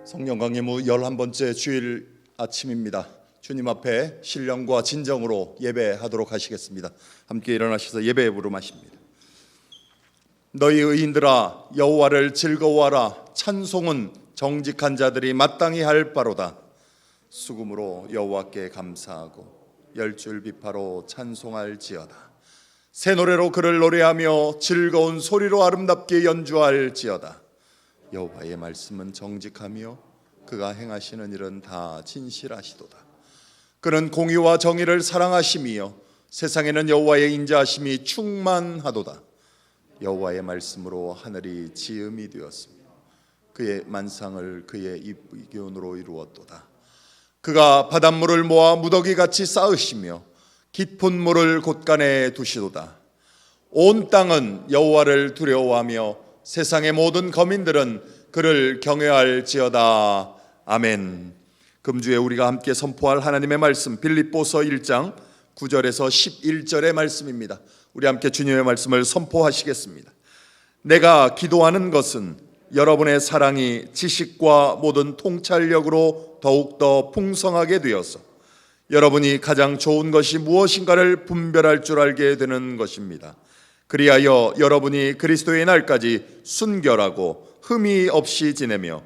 성령 강림후 11번째 주일 아침입니다. 주님 앞에 신령과 진정으로 예배하도록 하시겠습니다. 함께 일어나셔서 예배의 부름하십니다. 너희 의인들아 여호와를 즐거워하라. 찬송은 정직한 자들이 마땅히 할 바로다. 수금으로 여호와께 감사하고 열줄 비파로 찬송할지어다. 새 노래로 그를 노래하며 즐거운 소리로 아름답게 연주할지어다. 여호와의 말씀은 정직하며 그가 행하시는 일은 다 진실하시도다. 그는 공의와 정의를 사랑하시며 세상에는 여호와의 인자하심이 충만하도다. 여호와의 말씀으로 하늘이 지음이 되었으며 그의 만상을 그의 입기운으로 이루었도다. 그가 바닷물을 모아 무더기같이 쌓으시며 깊은 물을 곳간에 두시도다. 온 땅은 여호와를 두려워하며 세상의 모든 거민들은 그를 경외할지어다. 아멘. 금주에 우리가 함께 선포할 하나님의 말씀 빌립보서 1장 9절에서 11절의 말씀입니다. 우리 함께 주님의 말씀을 선포하시겠습니다. 내가 기도하는 것은 여러분의 사랑이 지식과 모든 통찰력으로 더욱더 풍성하게 되어서 여러분이 가장 좋은 것이 무엇인가를 분별할 줄 알게 되는 것입니다. 그리하여 여러분이 그리스도의 날까지 순결하고 흠이 없이 지내며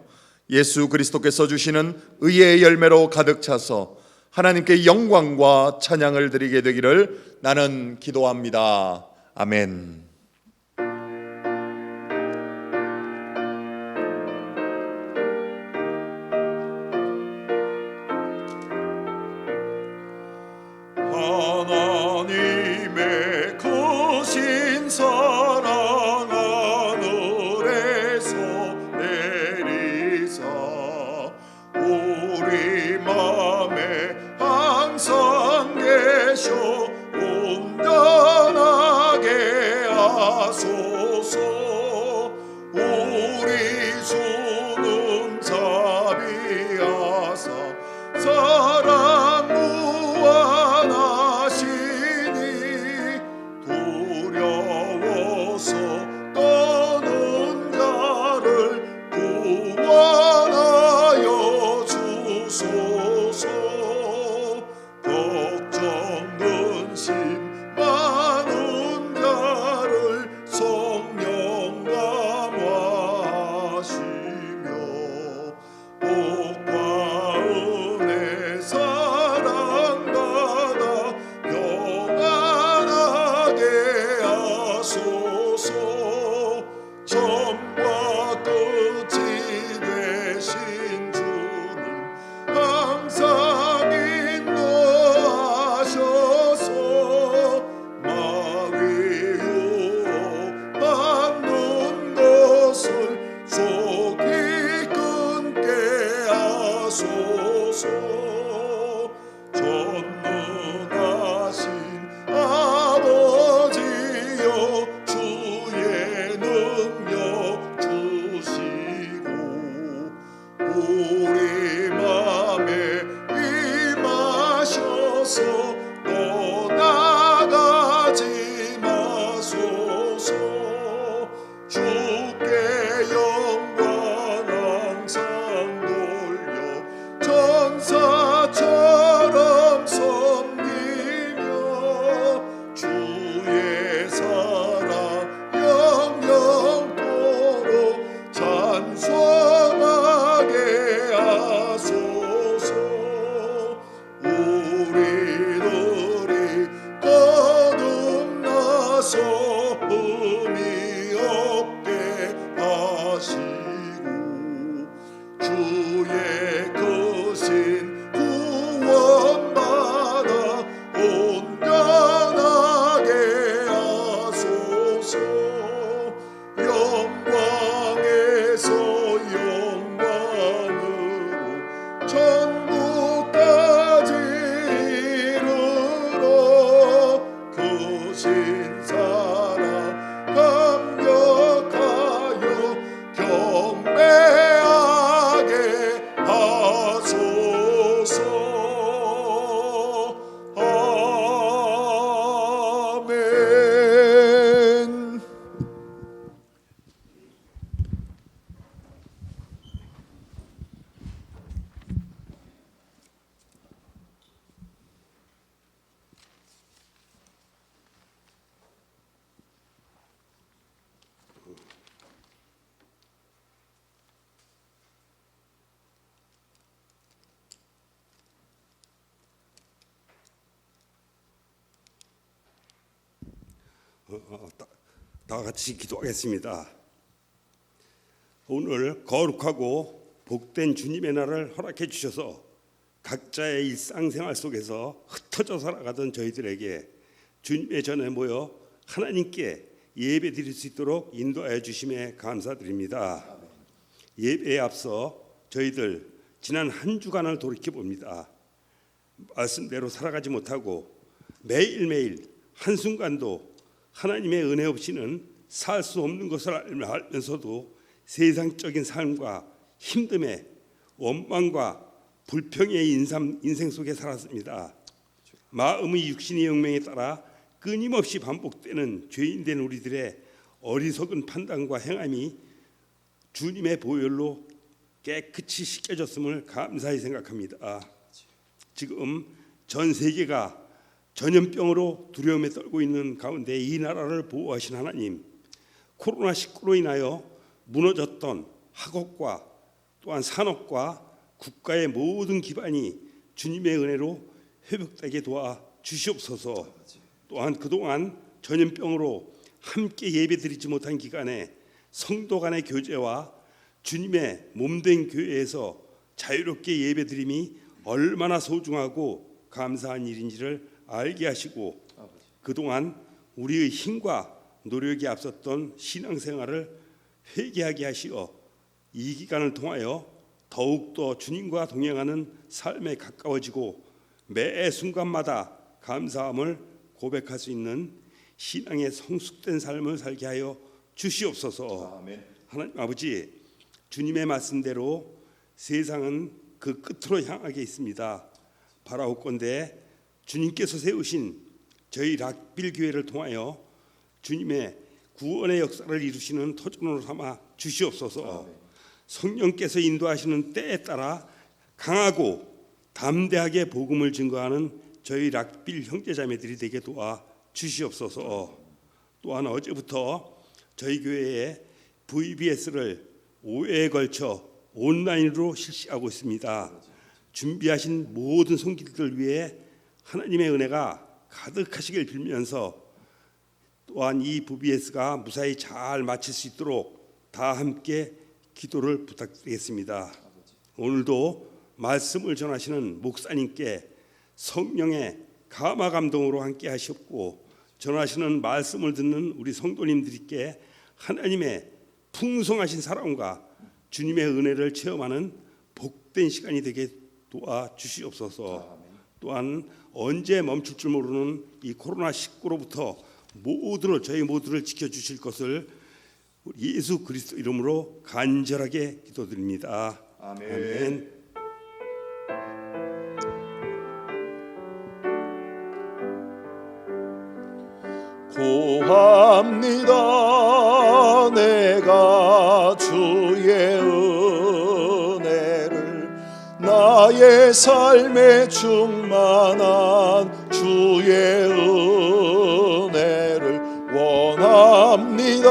예수 그리스도께서 주시는 의의 열매로 가득 차서 하나님께 영광과 찬양을 드리게 되기를 나는 기도합니다. 아멘. 하나님의 크신 사랑 하늘에서 내리사 우리 맘에 항상 계셔 온전하게 하소서. 우리 주는 자비하사 사랑 무한하시니 두려워서 떠는 자를 구원하여 주소서. 걱정 근심 많은 자를 성령 감화하시며 복과 은혜 사랑받아 평안하게 하소서. 처음과 끝이 되신 주님 항상 인도하셔서 마귀 유혹받는 것을 속히 끊게 하소서. 전능하신 아버지여 주의 능력 주시고 우리 맘에 임하셔서 떠나가지 마소서. 주께 영광 항상 돌려 천사처럼 섬기며 주의 사랑 영영토록 찬송하게 하소서. 우리들이 거듭나서 흠이 없게 하시고 주의 크신 구원받아 온전하게 하소서. 영광에서 영광으로 천국까지 이르러 크신 사랑 다 같이 기도하겠습니다. 오늘 거룩하고 복된 주님의 날을 허락해 주셔서 각자의 일상생활 속에서 흩어져 살아가던 저희들에게 주님의 전에 모여 하나님께 예배 드릴 수 있도록 인도하여 주심에 감사드립니다. 예배에 앞서 저희들 지난 한 주간을 돌이켜 봅니다. 말씀대로 살아가지 못하고 매일매일 한순간도 하나님의 은혜 없이는 살 수 없는 것을 알면서도 세상적인 삶과 힘듦에 원망과 불평의 인생 속에 살았습니다. 마음의 육신의 영명에 따라 끊임없이 반복되는 죄인된 우리들의 어리석은 판단과 행함이 주님의 보혈로 깨끗이 씻겨졌음을 감사히 생각합니다. 지금 전 세계가 전염병으로 두려움에 떨고 있는 가운데 이 나라를 보호하신 하나님, 코로나19로 인하여 무너졌던 학업과 또한 산업과 국가의 모든 기반이 주님의 은혜로 회복되게 도와 주시옵소서. 또한 그동안 전염병으로 함께 예배드리지 못한 기간에 성도 간의 교제와 주님의 몸된 교회에서 자유롭게 예배드림이 얼마나 소중하고 감사한 일인지를 알게 하시고 그동안 우리의 힘과 노력이 앞섰던 신앙생활을 회개하게 하시어 이 기간을 통하여 더욱더 주님과 동행하는 삶에 가까워지고 매 순간마다 감사함을 고백할 수 있는 신앙의 성숙된 삶을 살게 하여 주시옵소서. 아멘. 하나님 아버지, 주님의 말씀대로 세상은 그 끝으로 향하게 있습니다. 바라옵건대 주님께서 세우신 저희 락빌 교회를 통하여 주님의 구원의 역사를 이루시는 터전으로 삼아 주시옵소서. 성령께서 인도하시는 때에 따라 강하고 담대하게 복음을 증거하는 저희 락빌 형제자매들이 되게 도와 주시옵소서. 또한 어제부터 저희 교회에 VBS를 5회에 걸쳐 온라인으로 실시하고 있습니다. 준비하신 모든 손길들 위해 하나님의 은혜가 가득하시길 빌면서 또한 이 VBS가 무사히 잘 마칠 수 있도록 다 함께 기도를 부탁드리겠습니다. 오늘도 말씀을 전하시는 목사님께 성령의 감화 감동으로 함께 하셨고 전하시는 말씀을 듣는 우리 성도님들께 하나님의 풍성하신 사랑과 주님의 은혜를 체험하는 복된 시간이 되게 도와주시옵소서. 또한 언제 멈출 줄 모르는 이 코로나19로부터 저희 모두를 지켜주실 것을 우리 예수 그리스도 이름으로 간절하게 기도드립니다. 아멘. 구합니다 내가 주의 은혜를 나의 삶에 충만한 주의 은혜를 원합니다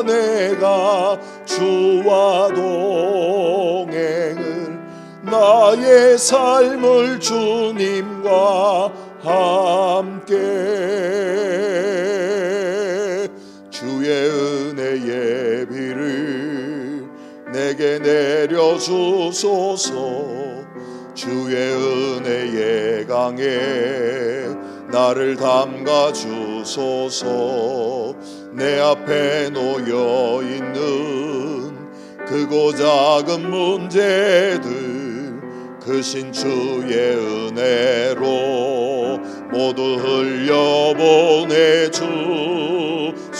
내가 주와 동행을 나의 삶을 주님과 함께 주의 은혜의 비를 내게 내려주소서 주의 은혜의 강에 나를 담가 주소서 내 앞에 놓여 있는 크고 작은 문제들 크신 주의 은혜로 모두 흘려보내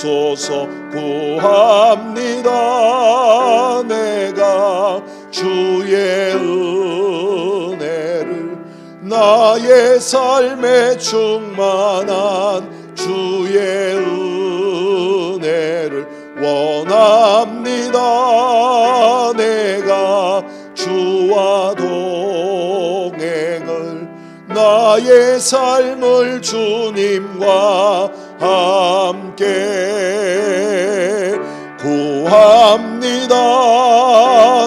주소서 구합니다 내가 주의 은혜를 나의 삶에 충만한 주의 은혜를 원합니다 내가 주와 동행을 나의 삶을 주님과 함께 구합니다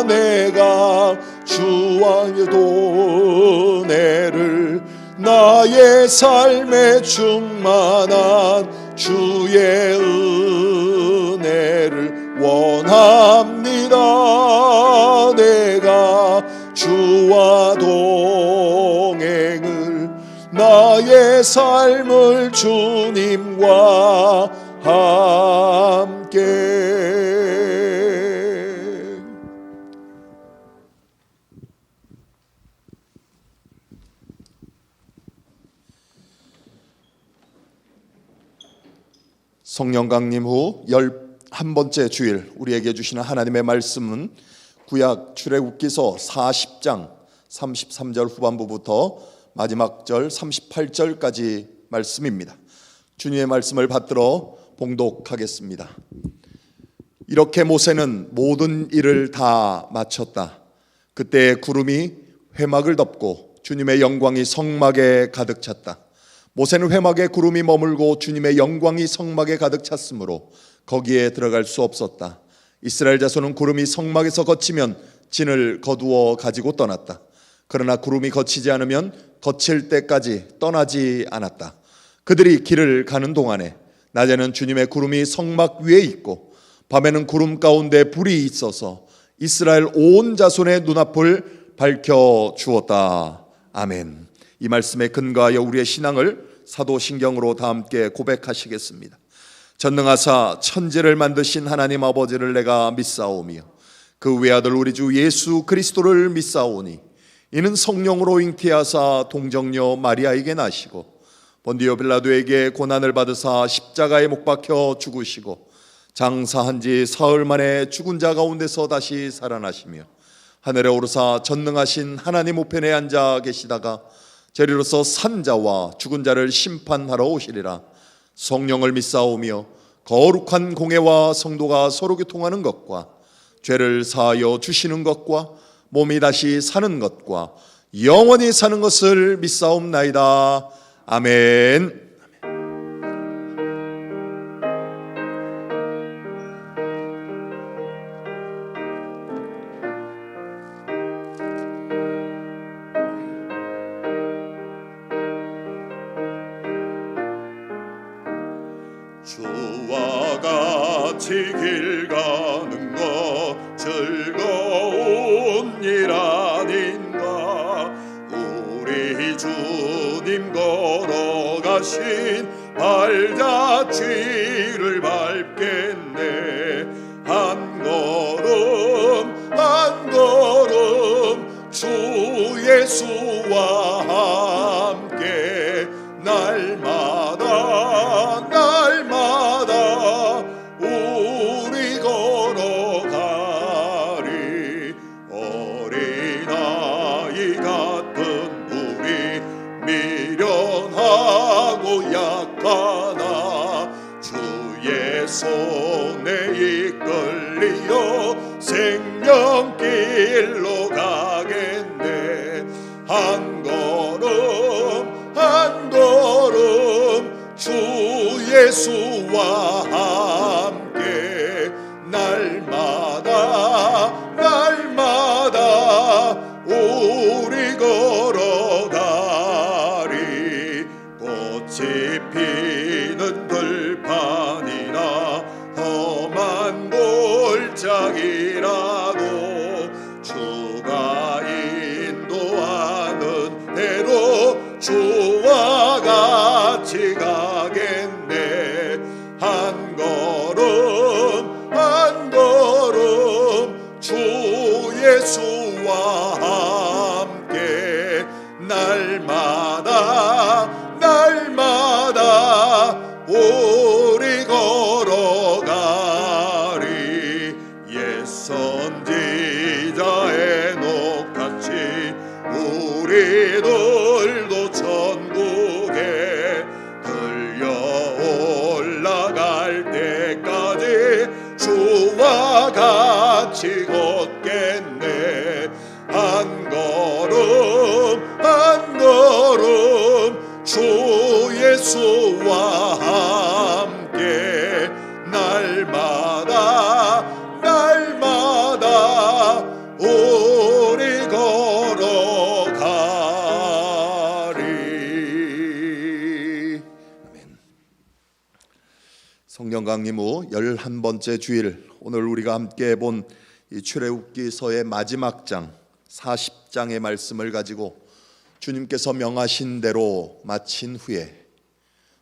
내가 주와의 은혜를 나의 삶에 충만한 주의 은혜를 원합니다. 내가 주와 동행을 나의 삶을 주님과 함께. 성령 강림 후 11번째 주일 우리에게 주시는 하나님의 말씀은 구약 출애굽기서 40장 33절 후반부부터 마지막 절 38절까지 말씀입니다. 주님의 말씀을 받들어 봉독하겠습니다. 이렇게 모세는 모든 일을 다 마쳤다. 그때 구름이 회막을 덮고 주님의 영광이 성막에 가득 찼다. 모세는 회막에 구름이 머물고 주님의 영광이 성막에 가득 찼으므로 거기에 들어갈 수 없었다. 이스라엘 자손은 구름이 성막에서 거치면 진을 거두어 가지고 떠났다. 그러나 구름이 거치지 않으면 거칠 때까지 떠나지 않았다. 그들이 길을 가는 동안에 낮에는 주님의 구름이 성막 위에 있고 밤에는 구름 가운데 불이 있어서 이스라엘 온 자손의 눈앞을 밝혀 주었다. 아멘. 이 말씀에 근거하여 우리의 신앙을 사도신경으로 다 함께 고백하시겠습니다. 전능하사 천지를 만드신 하나님 아버지를 내가 믿사오며 그 외아들 우리 주 예수 그리스도를 믿사오니 이는 성령으로 잉태하사 동정녀 마리아에게 나시고 본디오 빌라도에게 고난을 받으사 십자가에 못 박혀 죽으시고 장사한 지 사흘 만에 죽은 자 가운데서 다시 살아나시며 하늘에 오르사 전능하신 하나님 우편에 앉아 계시다가 저리로서 산 자와 죽은 자를 심판하러 오시리라. 성령을 믿사오며 거룩한 공회와 성도가 서로 교통하는 것과 죄를 사하여 주시는 것과 몸이 다시 사는 것과 영원히 사는 것을 믿사옵나이다. 아멘. 주와 같이 길 가는 것 즐거운 일 아닌가. 우리 주님 걸어가신 발자취를 밟겠네. 한 걸음 한 걸음 주 예수와 함께 날마다 우리 걸어가리. 어린아이 같은 우리 미련하고 약하나 주의 손에 이끌리어 생명길로 가겠네. 한 걸음 한 걸음 주 예수와 함께 날마다 우리 걸어가리. 꽃이 피는 들판이나 험한 골짜기라도 주가 인도하는 대로 주와 같이 가겠네. 한 걸음 한 걸음 주 예수와 함께 날마다 우리 걸어가리. 옛 선지자 에녹같이 우리들도 천국에 들려 올라갈 때까지 주와 같이 걷겠네. 한 걸음 한 걸음 주 예수와 함께 날마다 우리 걸어가리. 아멘. 성경 강림 후 11번째 주일, 오늘 우리가 함께 본 이 출애굽기서의 마지막 장 40장의 말씀을 가지고 주님께서 명하신 대로 마친 후에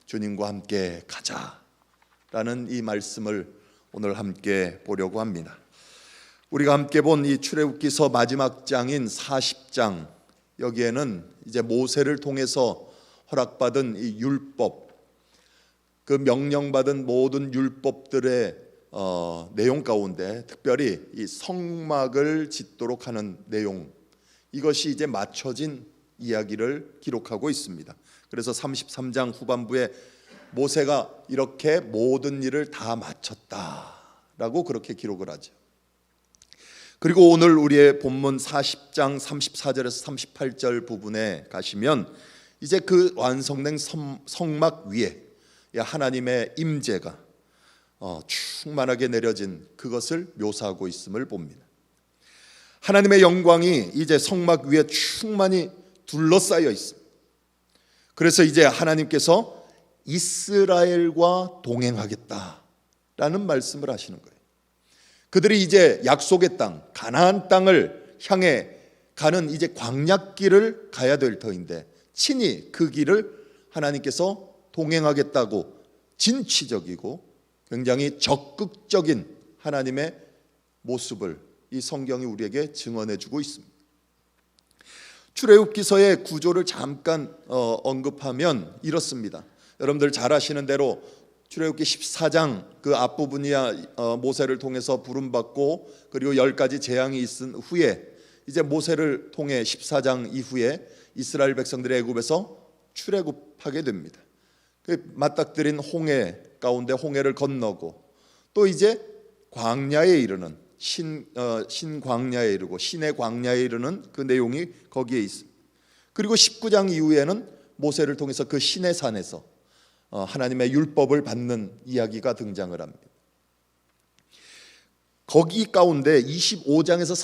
주님과 함께 가자라는 이 말씀을 오늘 함께 보려고 합니다. 우리가 함께 본 이 출애굽기서 마지막 장인 40장, 여기에는 이제 모세를 통해서 허락받은 이 율법, 그 명령받은 모든 율법들의 내용 가운데 특별히 이 성막을 짓도록 하는 내용, 이것이 이제 맞춰진 이야기를 기록하고 있습니다. 그래서 33장 후반부에 모세가 이렇게 모든 일을 다 마쳤다라고 그렇게 기록을 하죠. 그리고 오늘 우리의 본문 40장 34절에서 38절 부분에 가시면 이제 그 완성된 성막 위에 하나님의 임재가 충만하게 내려진 그것을 묘사하고 있음을 봅니다. 하나님의 영광이 이제 성막 위에 충만히 둘러싸여 있습니다. 그래서 이제 하나님께서 이스라엘과 동행하겠다라는 말씀을 하시는 거예요. 그들이 이제 약속의 땅, 가나안 땅을 향해 가는 이제 광야길을 가야 될 터인데 친히 그 길을 하나님께서 동행하겠다고 진취적이고 굉장히 적극적인 하나님의 모습을 이 성경이 우리에게 증언해주고 있습니다. 출애굽기서의 구조를 잠깐 언급하면 이렇습니다. 여러분들 잘 아시는 대로 출애굽기 14장 그 앞부분이야 모세를 통해서 부름받고 그리고 10가지 재앙이 있은 후에 이제 모세를 통해 14장 이후에 이스라엘 백성들이 애굽에서 출애굽하게 됩니다. 맞닥뜨린 홍해 가운데 홍해를 건너고 또 이제 광야에 이르는 신광야에 이르고 신의 광야에 이르는 그 내용이 거기에 있습니다. 그리고 19장 이후에는 모세를 통해서 그 신의 산에서 하나님의 율법을 받는 이야기가 등장을 합니다. 거기 가운데 25장에서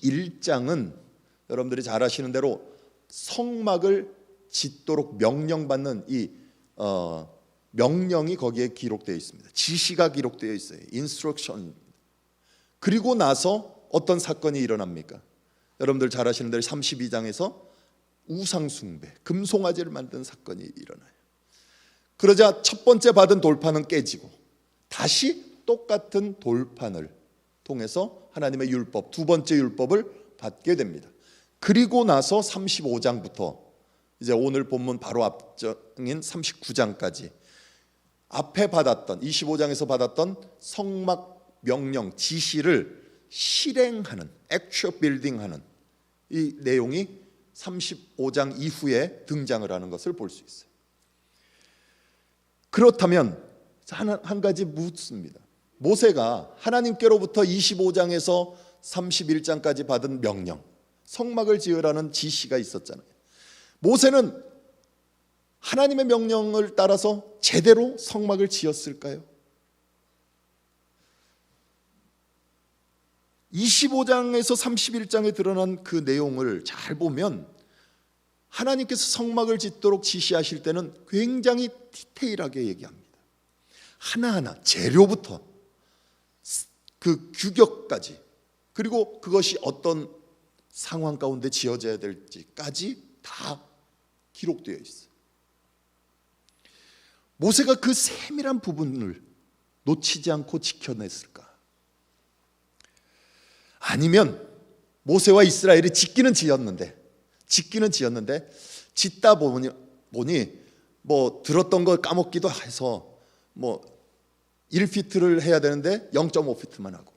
31장은 여러분들이 잘 아시는 대로 성막을 짓도록 명령받는 이 명령이 거기에 기록되어 있습니다. 지시가 기록되어 있어요. 인스트럭션. 그리고 나서 어떤 사건이 일어납니까? 여러분들 잘 아시는 대로 32장에서 우상숭배, 금송아지를 만든 사건이 일어나요. 그러자 첫 번째 받은 돌판은 깨지고 다시 똑같은 돌판을 통해서 하나님의 율법, 두 번째 율법을 받게 됩니다. 그리고 나서 35장부터 이제 오늘 본문 바로 앞장인 39장까지 앞에 받았던 25장에서 받았던 성막 명령 지시를 실행하는 액츄얼 빌딩하는 이 내용이 35장 이후에 등장을 하는 것을 볼 수 있어요. 그렇다면 한 가지 묻습니다. 모세가 하나님께로부터 25장에서 31장까지 받은 명령, 성막을 지으라는 지시가 있었잖아요. 모세는 하나님의 명령을 따라서 제대로 성막을 지었을까요? 25장에서 31장에 드러난 그 내용을 잘 보면 하나님께서 성막을 짓도록 지시하실 때는 굉장히 디테일하게 얘기합니다. 하나하나 재료부터 그 규격까지, 그리고 그것이 어떤 상황 가운데 지어져야 될지까지 다 기록되어 있어요. 모세가 그 세밀한 부분을 놓치지 않고 지켜냈을까? 아니면 모세와 이스라엘이 짓기는 지었는데 짓다 보니 뭐 들었던 걸 까먹기도 해서 뭐 1피트를 해야 되는데 0.5피트만 하고,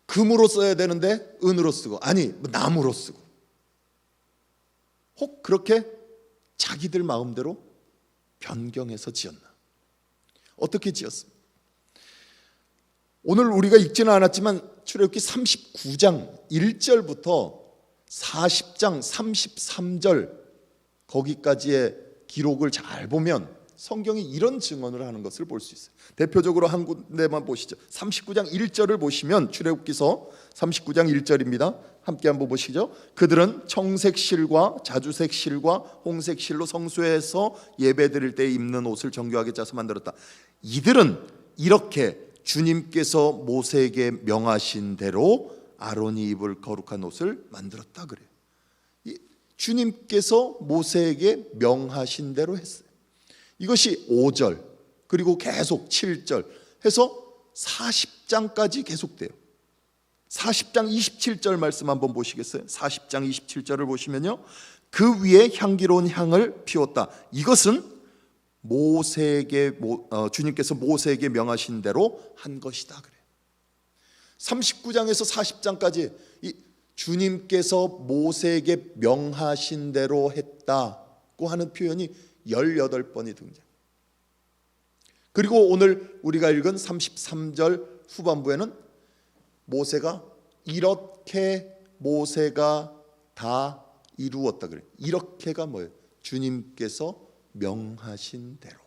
금으로 써야 되는데 은으로 쓰고, 아니 나무로 쓰고, 혹 그렇게 자기들 마음대로 변경해서 지었나? 어떻게 지었습니까? 오늘 우리가 읽지는 않았지만 출애굽기 39장 1절부터 40장 33절 거기까지의 기록을 잘 보면 성경이 이런 증언을 하는 것을 볼 수 있어요. 대표적으로 한 군데만 보시죠. 39장 1절을 보시면 출애굽기서 39장 1절입니다. 함께 한번 보시죠. 그들은 청색 실과 자주색 실과 홍색 실로 성소에서 예배드릴 때 입는 옷을 정교하게 짜서 만들었다. 이들은 이렇게 주님께서 모세에게 명하신 대로 아론이 입을 거룩한 옷을 만들었다 그래요. 주님께서 모세에게 명하신 대로 했어요. 이것이 5절 그리고 계속 7절 해서 40장까지 계속돼요. 40장 27절 말씀 한번 보시겠어요? 40장 27절을 보시면요, 그 위에 향기로운 향을 피웠다. 이것은 주님께서 모세에게 명하신 대로 한 것이다 그래요. 39장에서 40장까지 주님께서 모세에게 명하신 대로 했다고 하는 표현이 18번이 등장. 그리고 오늘 우리가 읽은 33절 후반부에는 모세가 이렇게 모세가 다 이루었다 그래요. 이렇게가 뭐예요? 주님께서 명하신 대로.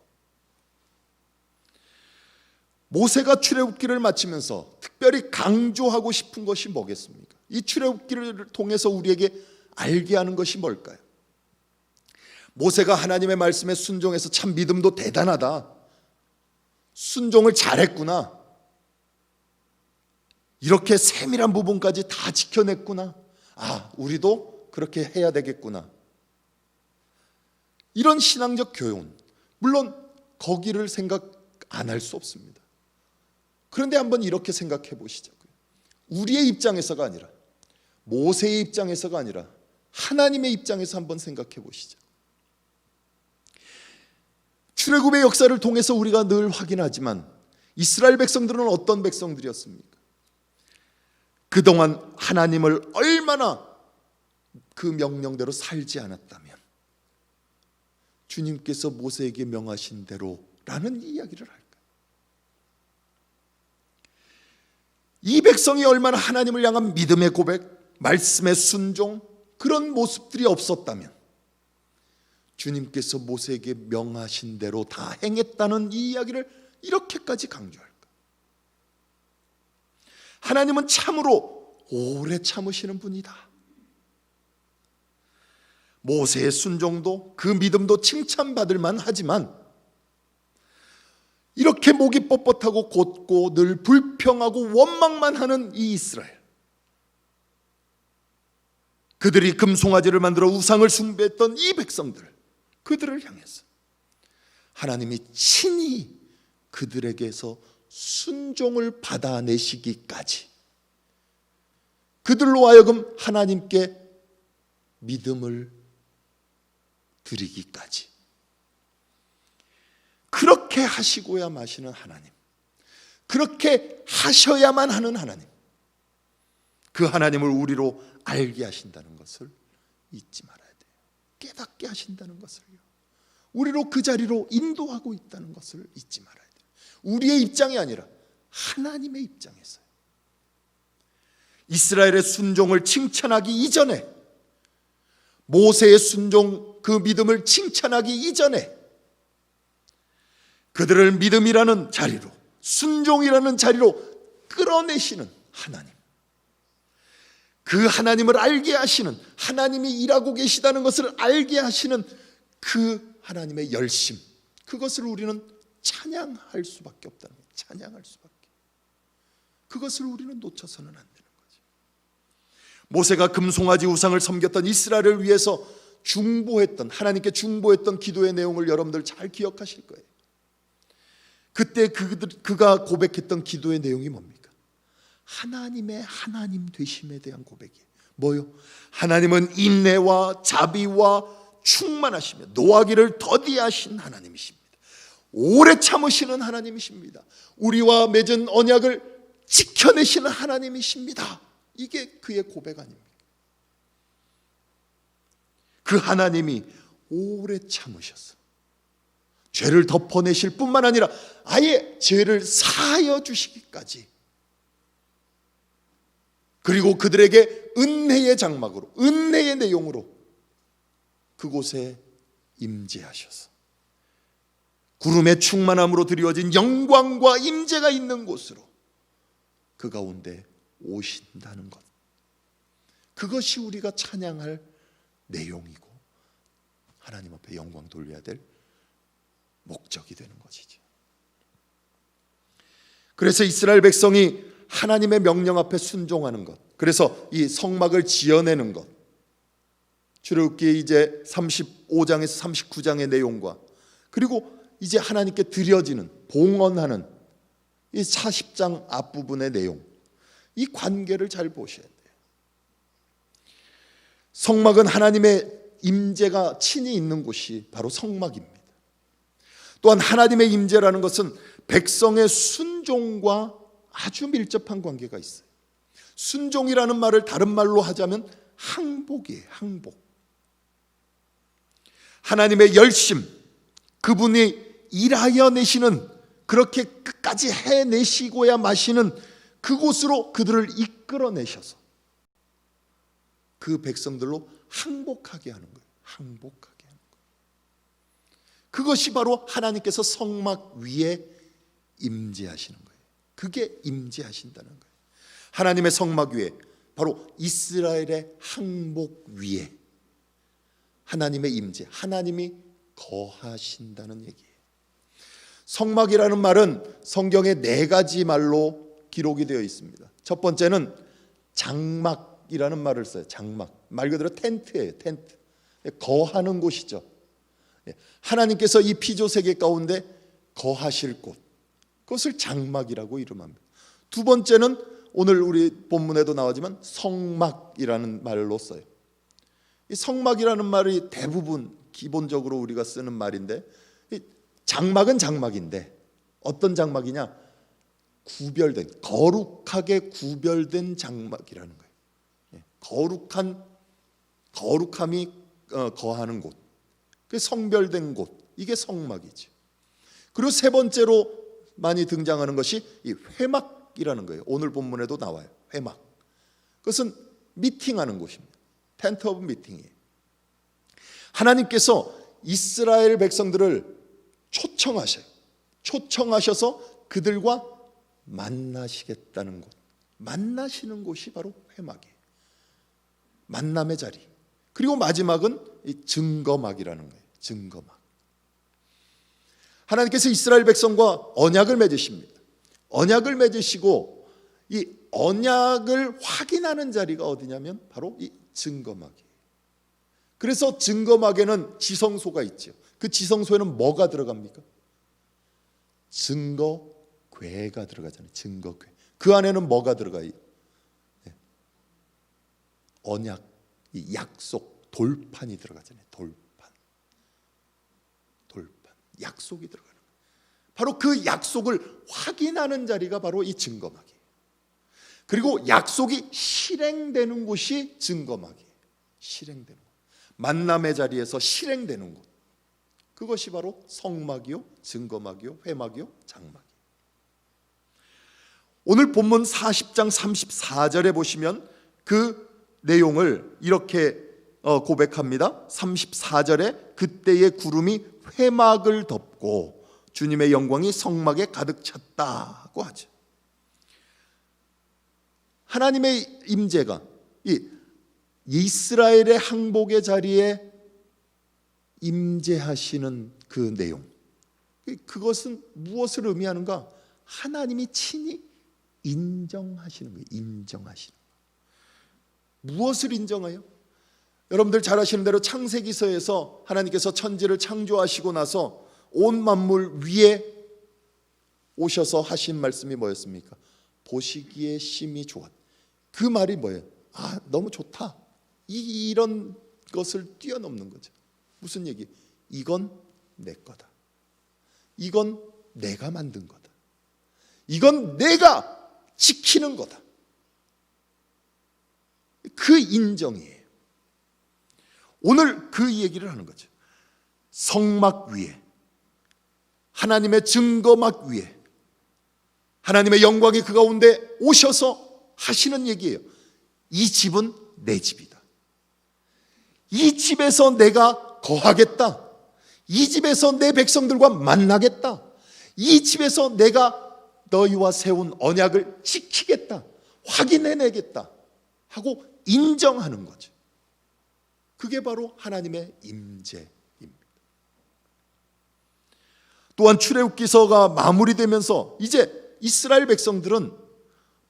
모세가 출애굽기를 마치면서 특별히 강조하고 싶은 것이 뭐겠습니까? 이 출애굽기를 통해서 우리에게 알게 하는 것이 뭘까요? 모세가 하나님의 말씀에 순종해서 참 믿음도 대단하다, 순종을 잘했구나, 이렇게 세밀한 부분까지 다 지켜냈구나, 우리도 그렇게 해야 되겠구나, 이런 신앙적 교훈, 물론 거기를 생각 안 할 수 없습니다. 그런데 한번 이렇게 생각해 보시자고요. 우리의 입장에서가 아니라, 모세의 입장에서가 아니라 하나님의 입장에서 한번 생각해 보시죠. 출애굽의 역사를 통해서 우리가 늘 확인하지만 이스라엘 백성들은 어떤 백성들이었습니까? 그동안 하나님을 얼마나 그 명령대로 살지 않았다면 주님께서 모세에게 명하신 대로라는 이야기를 할까요? 이 백성이 얼마나 하나님을 향한 믿음의 고백, 말씀의 순종, 그런 모습들이 없었다면 주님께서 모세에게 명하신 대로 다 행했다는 이 이야기를 이렇게까지 강조할까? 하나님은 참으로 오래 참으시는 분이다. 모세의 순종도 그 믿음도 칭찬받을 만하지만 이렇게 목이 뻣뻣하고 곧고 늘 불평하고 원망만 하는 이 이스라엘, 그들이 금송아지를 만들어 우상을 숭배했던 이 백성들, 그들을 향해서 하나님이 친히 그들에게서 순종을 받아내시기까지, 그들로 하여금 하나님께 믿음을 드리기까지, 그렇게 하시고야 마시는 하나님, 그렇게 하셔야만 하는 하나님, 그 하나님을 우리로 알게 하신다는 것을 잊지 말아야 돼요. 깨닫게 하신다는 것을요, 우리로 그 자리로 인도하고 있다는 것을 잊지 말아야 돼요. 우리의 입장이 아니라 하나님의 입장에서요. 이스라엘의 순종을 칭찬하기 이전에, 모세의 순종, 그 믿음을 칭찬하기 이전에 그들을 믿음이라는 자리로, 순종이라는 자리로 끌어내시는 하나님, 그 하나님을 알게 하시는, 하나님이 일하고 계시다는 것을 알게 하시는 그 하나님의 열심, 그것을 우리는 찬양할 수밖에 없다는 거예요. 찬양할 수밖에. 그것을 우리는 놓쳐서는 안 되는 거죠. 모세가 금송아지 우상을 섬겼던 이스라엘을 위해서 중보했던, 하나님께 중보했던 기도의 내용을 여러분들 잘 기억하실 거예요. 그때 그가 고백했던 기도의 내용이 뭡니까? 하나님의 하나님 되심에 대한 고백이에요. 뭐요? 하나님은 인내와 자비와 충만하시며 노하기를 더디하신 하나님이십니다. 오래 참으시는 하나님이십니다. 우리와 맺은 언약을 지켜내시는 하나님이십니다. 이게 그의 고백 아닙니까? 그 하나님이 오래 참으셔서 죄를 덮어내실 뿐만 아니라 아예 죄를 사하여 주시기까지, 그리고 그들에게 은혜의 장막으로, 은혜의 내용으로 그곳에 임재하셔서 구름의 충만함으로 드리워진 영광과 임재가 있는 곳으로 그 가운데 오신다는 것, 그것이 우리가 찬양할 내용이고 하나님 앞에 영광 돌려야 될 목적이 되는 것이죠. 그래서 이스라엘 백성이 하나님의 명령 앞에 순종하는 것, 그래서 이 성막을 지어내는 것, 출애굽기 이제 35장에서 39장의 내용과 그리고 이제 하나님께 드려지는 봉헌하는 이 40장 앞부분의 내용, 이 관계를 잘 보셔야 돼요. 성막은 하나님의 임재가 친히 있는 곳이 바로 성막입니다. 또한 하나님의 임재라는 것은 백성의 순종과 아주 밀접한 관계가 있어요. 순종이라는 말을 다른 말로 하자면 항복이에요. 항복. 하나님의 열심, 그분이 일하여 내시는, 그렇게 끝까지 해내시고야 마시는 그곳으로 그들을 이끌어내셔서 그 백성들로 항복하게 하는 거예요. 항복하게 하는 거예요. 그것이 바로 하나님께서 성막 위에 임재하시는 거예요. 그게 임재하신다는 거예요. 하나님의 성막 위에, 바로 이스라엘의 항복 위에 하나님의 임재, 하나님이 거하신다는 얘기예요. 성막이라는 말은 성경에 4가지 말로 기록이 되어 있습니다. 첫 번째는 장막이라는 말을 써요. 장막, 말 그대로 텐트예요. 텐트, 거하는 곳이죠. 하나님께서 이 피조세계 가운데 거하실 곳, 그것을 장막이라고 이름합니다. 두 번째는 오늘 우리 본문에도 나오지만 성막이라는 말로 써요. 이 성막이라는 말이 대부분 기본적으로 우리가 쓰는 말인데, 장막은 장막인데 어떤 장막이냐? 구별된, 거룩하게 구별된 장막이라는 거예요. 거룩함이 거하는 곳, 그 성별된 곳, 이게 성막이죠. 그리고 세 번째로 많이 등장하는 것이 이 회막이라는 거예요. 오늘 본문에도 나와요. 회막. 그것은 미팅하는 곳입니다. 텐트 오브 미팅이에요. 하나님께서 이스라엘 백성들을 초청하셔서 그들과 만나시겠다는 곳, 만나시는 곳이 바로 회막이에요. 만남의 자리. 그리고 마지막은 이 증거막이라는 거예요. 증거막. 하나님께서 이스라엘 백성과 언약을 맺으십니다. 언약을 맺으시고 이 언약을 확인하는 자리가 어디냐면 바로 이 증거막이에요. 그래서 증거막에는 지성소가 있죠. 그 지성소에는 뭐가 들어갑니까? 증거궤가 들어가잖아요. 증거궤. 그 안에는 뭐가 들어가요? 언약, 이 약속, 돌판이 들어가잖아요. 돌판, 약속이 들어가는 거예요. 바로 그 약속을 확인하는 자리가 바로 이 증거막이에요. 그리고 약속이 실행되는 곳이 증거막이에요. 실행되는 곳. 만남의 자리에서 실행되는 곳. 그것이 바로 성막이요, 증거막이요, 회막이요, 장막이요. 오늘 본문 40장 34절에 보시면 그 내용을 이렇게 고백합니다. 34절에 그때의 구름이 회막을 덮고 주님의 영광이 성막에 가득 찼다고 하죠. 하나님의 임재가 이 이스라엘의 항복의 자리에 임재하시는 그 내용, 그것은 무엇을 의미하는가? 하나님이 친히 인정하시는 거예요. 인정하시는 거예요. 무엇을 인정해요? 여러분들 잘 아시는 대로 창세기서에서 하나님께서 천지를 창조하시고 나서 온 만물 위에 오셔서 하신 말씀이 뭐였습니까? 보시기에 심히 좋았. 그 말이 뭐예요? 아, 너무 좋다. 이런 것을 뛰어넘는 거죠. 무슨 얘기? 이건 내 거다. 이건 내가 만든 거다. 이건 내가 지키는 거다. 그 인정이에요. 오늘 그 얘기를 하는 거죠. 성막 위에, 하나님의 증거막 위에 하나님의 영광이 그 가운데 오셔서 하시는 얘기예요. 이 집은 내 집이다. 이 집에서 내가 거하겠다. 이 집에서 내 백성들과 만나겠다. 이 집에서 내가 너희와 세운 언약을 지키겠다. 확인해내겠다 하고 인정하는 거죠. 그게 바로 하나님의 임재입니다. 또한 출애굽기서가 마무리되면서 이제 이스라엘 백성들은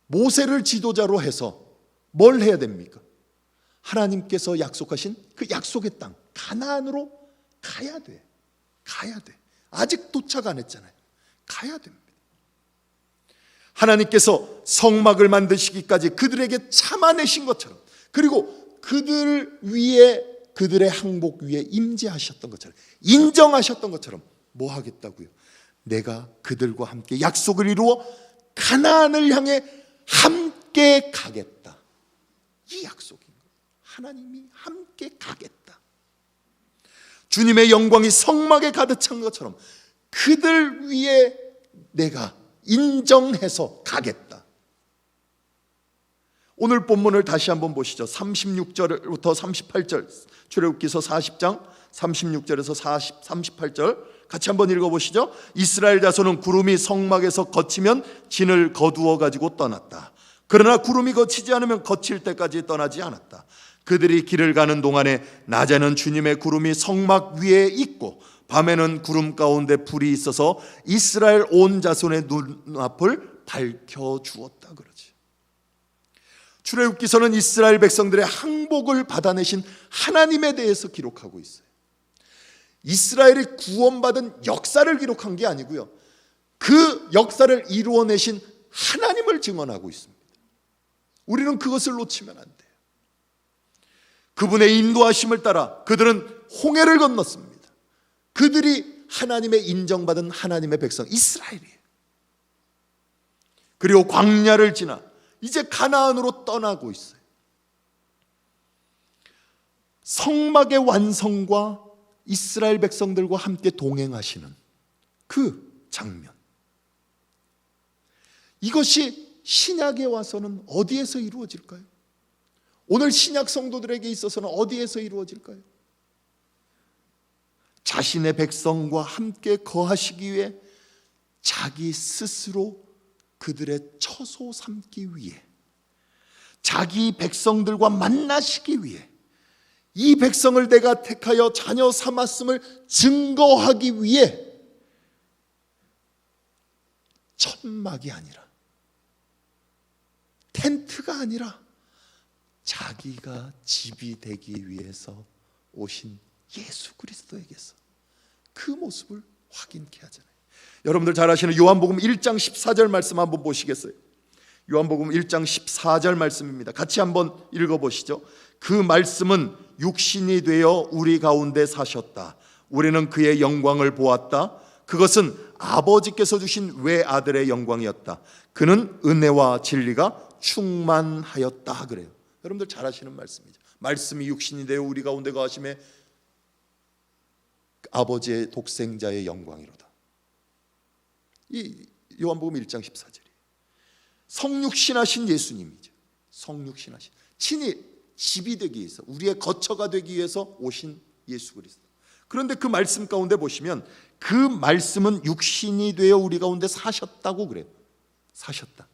모세를 지도자로 해서 뭘 해야 됩니까? 하나님께서 약속하신 그 약속의 땅 가나안으로 가야 돼. 가야 돼. 아직 도착 안 했잖아요. 가야 됩니다. 하나님께서 성막을 만드시기까지 그들에게 참아내신 것처럼, 그리고 그들 위에, 그들의 항복 위에 임재하셨던 것처럼, 인정하셨던 것처럼 뭐 하겠다고요? 내가 그들과 함께 약속을 이루어 가나안을 향해 함께 가겠다. 이 약속인 거예요. 하나님이 함께 가겠다. 주님의 영광이 성막에 가득 찬 것처럼 그들 위에 내가 인정해서 가겠다. 오늘 본문을 다시 한번 보시죠. 36절부터 38절, 출애굽기서 40장 36절에서 38절 같이 한번 읽어보시죠. 이스라엘 자손은 구름이 성막에서 거치면 진을 거두어 가지고 떠났다. 그러나 구름이 거치지 않으면 거칠 때까지 떠나지 않았다. 그들이 길을 가는 동안에 낮에는 주님의 구름이 성막 위에 있고 밤에는 구름 가운데 불이 있어서 이스라엘 온 자손의 눈앞을 밝혀주었다 그러지. 출애굽기서는 이스라엘 백성들의 항복을 받아내신 하나님에 대해서 기록하고 있어요. 이스라엘이 구원받은 역사를 기록한 게 아니고요, 그 역사를 이루어내신 하나님을 증언하고 있습니다. 우리는 그것을 놓치면 안 돼요. 그분의 인도하심을 따라 그들은 홍해를 건넜습니다. 그들이 하나님의 인정받은 하나님의 백성 이스라엘이에요. 그리고 광야를 지나 이제 가나안으로 떠나고 있어요. 성막의 완성과 이스라엘 백성들과 함께 동행하시는 그 장면, 이것이 신약에 와서는 어디에서 이루어질까요? 오늘 신약 성도들에게 있어서는 어디에서 이루어질까요? 자신의 백성과 함께 거하시기 위해 자기 스스로 그들의 처소 삼기 위해, 자기 백성들과 만나시기 위해, 이 백성을 내가 택하여 자녀 삼았음을 증거하기 위해 천막이 아니라, 텐트가 아니라 자기가 집이 되기 위해서 오신 예수 그리스도에게서 그 모습을 확인케 하잖아요. 여러분들 잘 아시는 요한복음 1장 14절 말씀 한번 보시겠어요? 요한복음 1장 14절 말씀입니다. 같이 한번 읽어보시죠. 그 말씀은 육신이 되어 우리 가운데 사셨다. 우리는 그의 영광을 보았다. 그것은 아버지께서 주신 외아들의 영광이었다. 그는 은혜와 진리가 충만하였다 그래요. 여러분들 잘 아시는 말씀이죠. 말씀이 육신이 되어 우리 가운데 거하심에 아버지의 독생자의 영광이로다. 이 요한복음 1장 14절이 성육신하신 예수님이죠. 성육신하신, 친히 집이 되기 위해서, 우리의 거처가 되기 위해서 오신 예수 그리스도. 그런데 그 말씀 가운데 보시면 그 말씀은 육신이 되어 우리 가운데 사셨다고 그래요. 사셨다.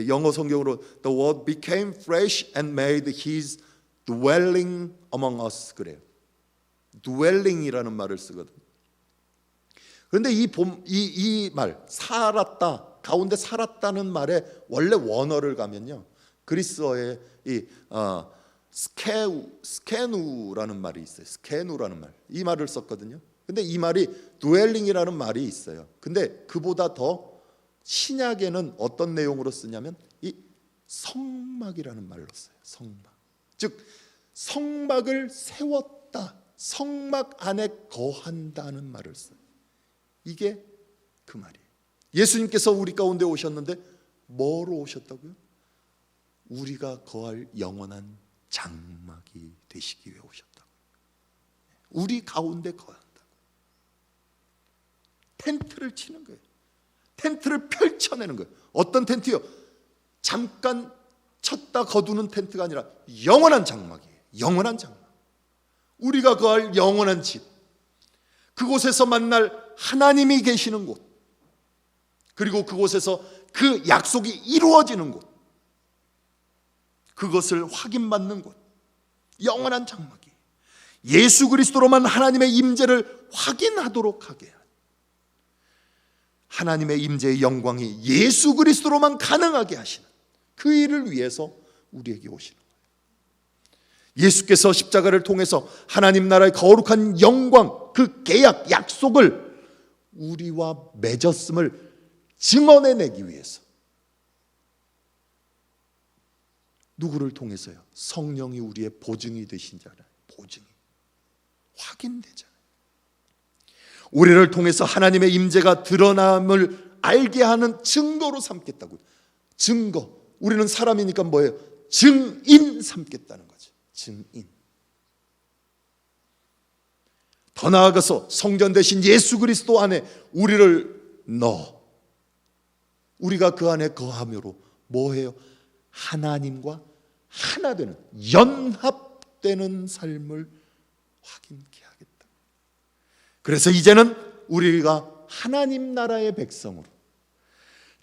영어 성경으로 The word became flesh and made his dwelling among us 그래요. dwelling이라는 말을 쓰거든요. 그런데 이 말, 살았다, 가운데 살았다는 말에 원래 원어를 가면요, 그리스어에 스케누라는 말이 있어요. 스케누라는 말, 이 말을 썼거든요. 근데 이 말이 dwelling이라는 말이 있어요. 근데 그보다 더 신약에는 어떤 내용으로 쓰냐면 이 성막이라는 말로 써요. 성막, 즉 성막을 세웠다, 성막 안에 거한다는 말을 써요. 이게 그 말이에요. 예수님께서 우리 가운데 오셨는데 뭐로 오셨다고요? 우리가 거할 영원한 장막이 되시기 위해 오셨다고. 우리 가운데 거한다고. 텐트를 치는 거예요. 텐트를 펼쳐내는 거예요. 어떤 텐트요? 잠깐 쳤다 거두는 텐트가 아니라 영원한 장막이에요. 영원한 장막. 우리가 거할 영원한 집. 그곳에서 만날 하나님이 계시는 곳, 그리고 그곳에서 그 약속이 이루어지는 곳, 그것을 확인받는 곳, 영원한 장막이 예수 그리스도로만 하나님의 임재를 확인하도록 하게 하는, 하나님의 임재의 영광이 예수 그리스도로만 가능하게 하시는 그 일을 위해서 우리에게 오시는 거예요. 예수께서 십자가를 통해서 하나님 나라의 거룩한 영광, 그 계약, 약속을 우리와 맺었음을 증언해내기 위해서 누구를 통해서요? 성령이 우리의 보증이 되신 자라. 보증이 확인되잖아요. 우리를 통해서 하나님의 임재가 드러남을 알게 하는 증거로 삼겠다고요. 증거. 우리는 사람이니까 뭐예요? 증인 삼겠다는 거죠. 증인. 더 나아가서 성전 대신 예수 그리스도 안에 우리를 넣어 우리가 그 안에 거함으로 뭐해요? 하나님과 하나 되는, 연합되는 삶을 확인케 하겠다. 그래서 이제는 우리가 하나님 나라의 백성으로,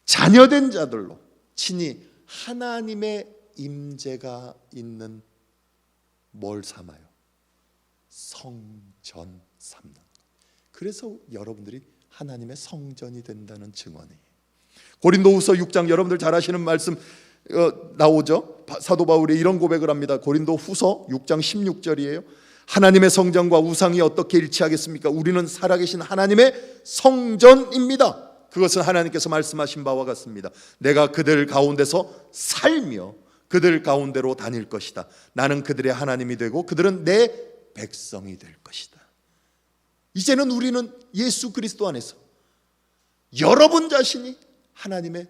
자녀된 자들로 친히 하나님의 임재가 있는 뭘 삼아요? 성전 삼는 것. 그래서 여러분들이 하나님의 성전이 된다는 증언이에요. 고린도후서 6장, 여러분들 잘 아시는 말씀 나오죠. 사도 바울이 이런 고백을 합니다. 고린도후서 6장 16절이에요. 하나님의 성전과 우상이 어떻게 일치하겠습니까? 우리는 살아계신 하나님의 성전입니다. 그것은 하나님께서 말씀하신 바와 같습니다. 내가 그들 가운데서 살며 그들 가운데로 다닐 것이다. 나는 그들의 하나님이 되고 그들은 내 백성이 될 것이다. 이제는 우리는 예수 그리스도 안에서 여러분 자신이 하나님의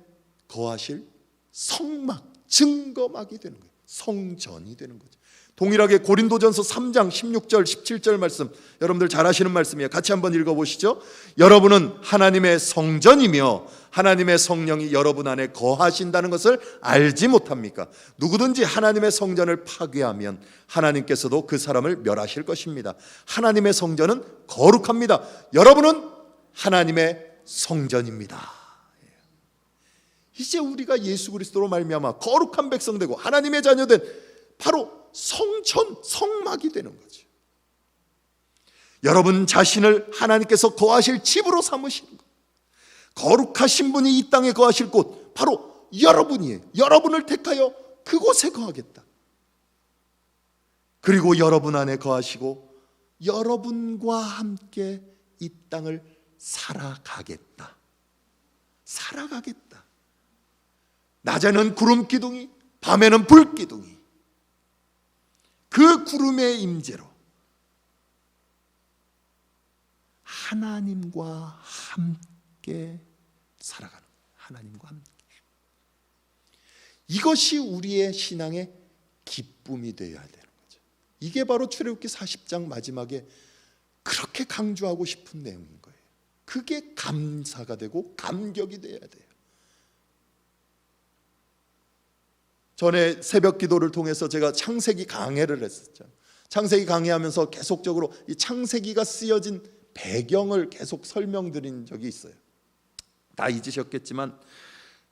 거하실 성막, 증거막이 되는 거예요. 성전이 되는 거죠. 동일하게 고린도전서 3장 16절 17절 말씀, 여러분들 잘 아시는 말씀이에요. 같이 한번 읽어보시죠. 여러분은 하나님의 성전이며 하나님의 성령이 여러분 안에 거하신다는 것을 알지 못합니까? 누구든지 하나님의 성전을 파괴하면 하나님께서도 그 사람을 멸하실 것입니다. 하나님의 성전은 거룩합니다. 여러분은 하나님의 성전입니다. 이제 우리가 예수 그리스도로 말미암아 거룩한 백성 되고 하나님의 자녀된 바로 성전, 성막이 되는 거죠. 여러분 자신을 하나님께서 거하실 집으로 삼으시는 것, 거룩하신 분이 이 땅에 거하실 곳 바로 여러분이에요. 여러분을 택하여 그곳에 거하겠다. 그리고 여러분 안에 거하시고 여러분과 함께 이 땅을 살아가겠다. 살아가겠다. 낮에는 구름 기둥이, 밤에는 불 기둥이, 그 구름의 임재로 하나님과 함께 살아가는, 하나님과 함께. 이것이 우리의 신앙의 기쁨이 되어야 되는 거죠. 이게 바로 출애굽기 40장 마지막에 그렇게 강조하고 싶은 내용인 거예요. 그게 감사가 되고 감격이 되어야 돼요. 전에 새벽 기도를 통해서 제가 창세기 강해를 했었죠. 창세기 강해하면서 계속적으로 이 창세기가 쓰여진 배경을 계속 설명드린 적이 있어요. 다 잊으셨겠지만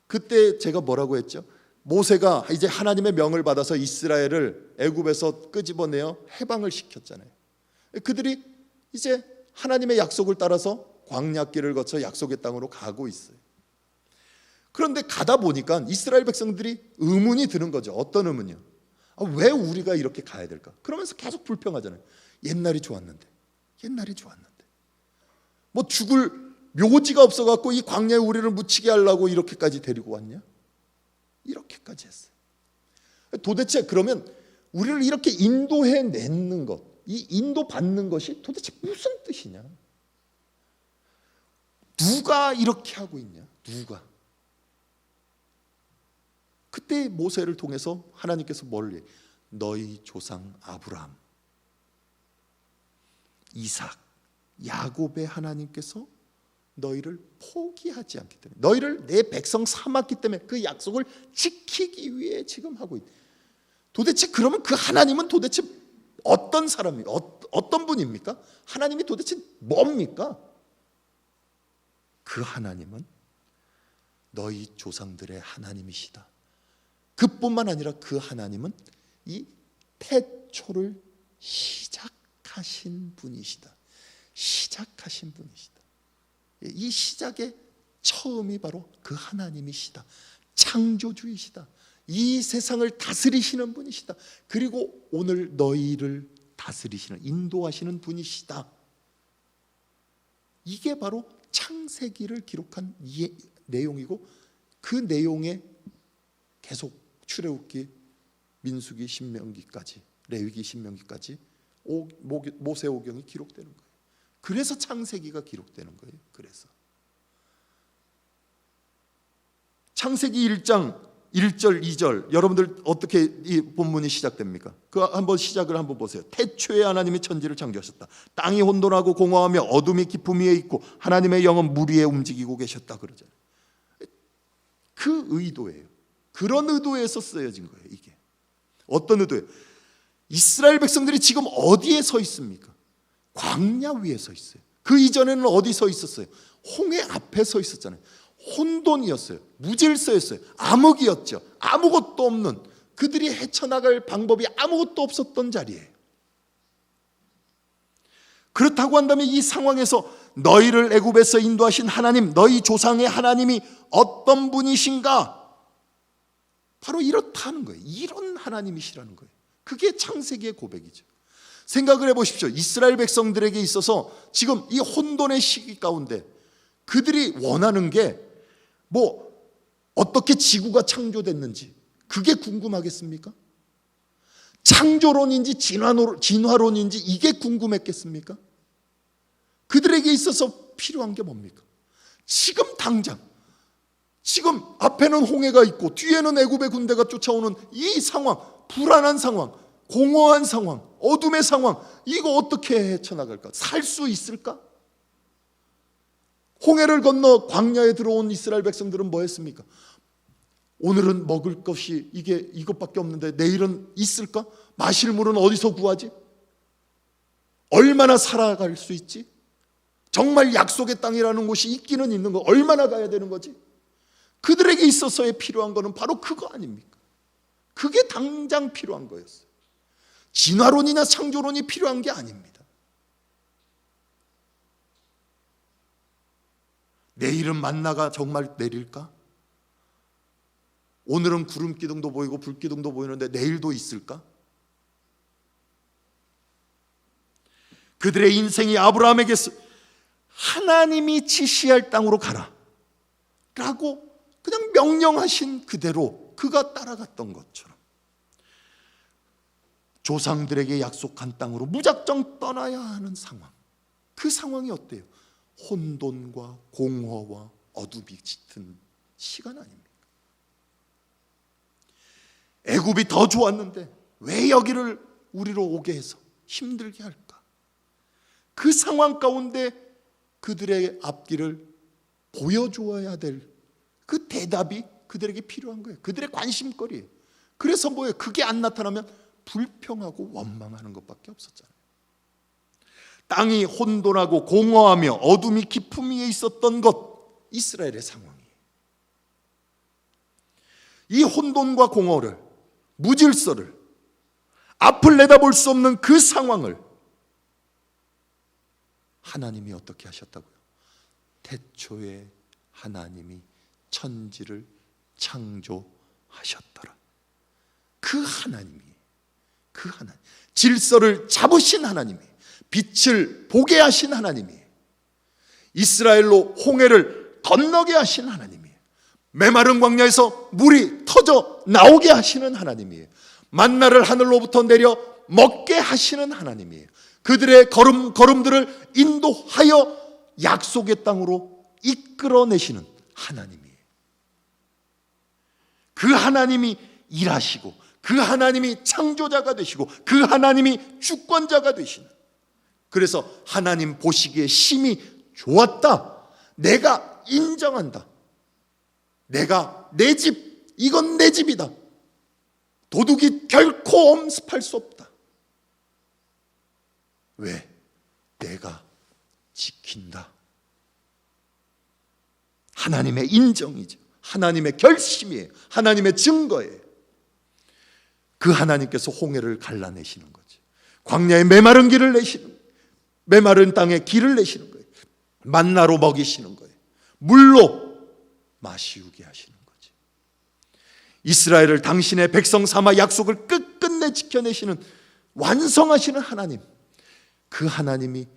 그때 제가 뭐라고 했죠? 모세가 이제 하나님의 명을 받아서 이스라엘을 애굽에서 끄집어내어 해방을 시켰잖아요. 그들이 이제 하나님의 약속을 따라서 광야길을 거쳐 약속의 땅으로 가고 있어요. 그런데 가다 보니까 이스라엘 백성들이 의문이 드는 거죠. 어떤 의문이요? 왜 우리가 이렇게 가야 될까? 그러면서 계속 불평하잖아요. 옛날이 좋았는데, 옛날이 좋았는데. 뭐 죽을 묘지가 없어갖고 이 광야에 우리를 묻히게 하려고 이렇게까지 데리고 왔냐? 이렇게까지 했어요. 도대체 그러면 우리를 이렇게 인도해 내는 것, 이 인도 받는 것이 도대체 무슨 뜻이냐? 누가 이렇게 하고 있냐? 누가? 그때 모세를 통해서 하나님께서 뭘 해? 너희 조상 아브라함, 이삭, 야곱의 하나님께서 너희를 포기하지 않기 때문에, 너희를 내 백성 삼았기 때문에 그 약속을 지키기 위해 지금 하고 있다. 도대체 그러면 그 하나님은 도대체 어떤 사람이 어떤 분입니까? 하나님이 도대체 뭡니까? 그 하나님은 너희 조상들의 하나님이시다. 그뿐만 아니라 그 하나님은 이 태초를 시작하신 분이시다. 시작하신 분이시다. 이 시작의 처음이 바로 그 하나님이시다. 창조주이시다. 이 세상을 다스리시는 분이시다. 그리고 오늘 너희를 다스리시는, 인도하시는 분이시다. 이게 바로 창세기를 기록한 내용이고, 그 내용에 계속 출애굽기, 민수기, 신명기까지, 레위기, 신명기까지 모세오경이 기록되는 거예요. 그래서 창세기가 기록되는 거예요. 그래서 창세기 1장 1절 2절 여러분들 어떻게 이 본문이 시작됩니까? 그 한번 시작을 한번 보세요. 태초에 하나님이 천지를 창조하셨다. 땅이 혼돈하고 공허하며 어둠이 깊음 위에 있고 하나님의 영은 물 위에 움직이고 계셨다 그러잖아요. 그 의도예요. 그런 의도에서 쓰여진 거예요. 이게 어떤 의도예요? 이스라엘 백성들이 지금 어디에 서 있습니까? 광야 위에 서 있어요. 그 이전에는 어디 서 있었어요? 홍해 앞에 서 있었잖아요. 혼돈이었어요. 무질서였어요. 암흑이었죠. 아무것도 없는, 그들이 헤쳐나갈 방법이 아무것도 없었던 자리예요. 그렇다고 한다면 이 상황에서 너희를 애굽에서 인도하신 하나님, 너희 조상의 하나님이 어떤 분이신가? 바로 이렇다는 거예요. 이런 하나님이시라는 거예요. 그게 창세기의 고백이죠. 생각을 해보십시오. 이스라엘 백성들에게 있어서 지금 이 혼돈의 시기 가운데 그들이 원하는 게 어떻게 지구가 창조됐는지 그게 궁금하겠습니까? 창조론인지 진화론인지 이게 궁금했겠습니까? 그들에게 있어서 필요한 게 뭡니까? 지금 당장, 지금 앞에는 홍해가 있고 뒤에는 애굽의 군대가 쫓아오는 이 상황, 불안한 상황, 공허한 상황, 어둠의 상황, 이거 어떻게 헤쳐나갈까? 살 수 있을까? 홍해를 건너 광야에 들어온 이스라엘 백성들은 뭐 했습니까? 오늘은 먹을 것이 이것밖에 없는데 내일은 있을까? 마실 물은 어디서 구하지? 얼마나 살아갈 수 있지? 정말 약속의 땅이라는 곳이 있기는 있는 거, 얼마나 가야 되는 거지? 그들에게 있어서의 필요한 거는 바로 그거 아닙니까? 그게 당장 필요한 거였어요. 진화론이나 창조론이 필요한 게 아닙니다. 내일은 만나가 정말 내릴까? 오늘은 구름 기둥도 보이고 불 기둥도 보이는데 내일도 있을까? 그들의 인생이 아브라함에게 하나님이 지시할 땅으로 가라 라고 그냥 명령하신 그대로 그가 따라갔던 것처럼 조상들에게 약속한 땅으로 무작정 떠나야 하는 상황, 그 상황이 어때요? 혼돈과 공허와 어둠이 짙은 시간 아닙니까? 애굽이 더 좋았는데 왜 여기를 우리로 오게 해서 힘들게 할까? 그 상황 가운데 그들의 앞길을 보여주어야 될 그 대답이 그들에게 필요한 거예요. 그들의 관심거리예요. 그래서 뭐예요? 그게 안 나타나면 불평하고 원망하는 것밖에 없었잖아요. 땅이 혼돈하고 공허하며 어둠이 깊음 위에 있었던 것, 이스라엘의 상황이에요. 이 혼돈과 공허를, 무질서를, 앞을 내다볼 수 없는 그 상황을 하나님이 어떻게 하셨다고요? 태초에 하나님이 천지를 창조하셨더라. 그 하나님이에요. 그 하나님, 질서를 잡으신 하나님이에요. 빛을 보게 하신 하나님이에요. 이스라엘로 홍해를 건너게 하신 하나님이에요. 메마른 광야에서 물이 터져 나오게 하시는 하나님이에요. 만나를 하늘로부터 내려 먹게 하시는 하나님이에요. 그들의 걸음들을 인도하여 약속의 땅으로 이끌어내시는 하나님이에요. 그 하나님이 일하시고, 그 하나님이 창조자가 되시고, 그 하나님이 주권자가 되시는, 그래서 하나님 보시기에 심히 좋았다, 내가 인정한다, 내가 내 집, 이건 내 집이다, 도둑이 결코 엄습할 수 없다, 왜? 내가 지킨다. 하나님의 인정이죠. 하나님의 결심이에요. 하나님의 증거예요. 그 하나님께서 홍해를 갈라내시는 거죠. 광야에 메마른 길을 내시는 거예요. 메마른 땅에 길을 내시는 거예요. 만나로 먹이시는 거예요. 물로 마시우게 하시는 거죠. 이스라엘을 당신의 백성 삼아 약속을 끝끝내 지켜내시는, 완성하시는 하나님, 그 하나님이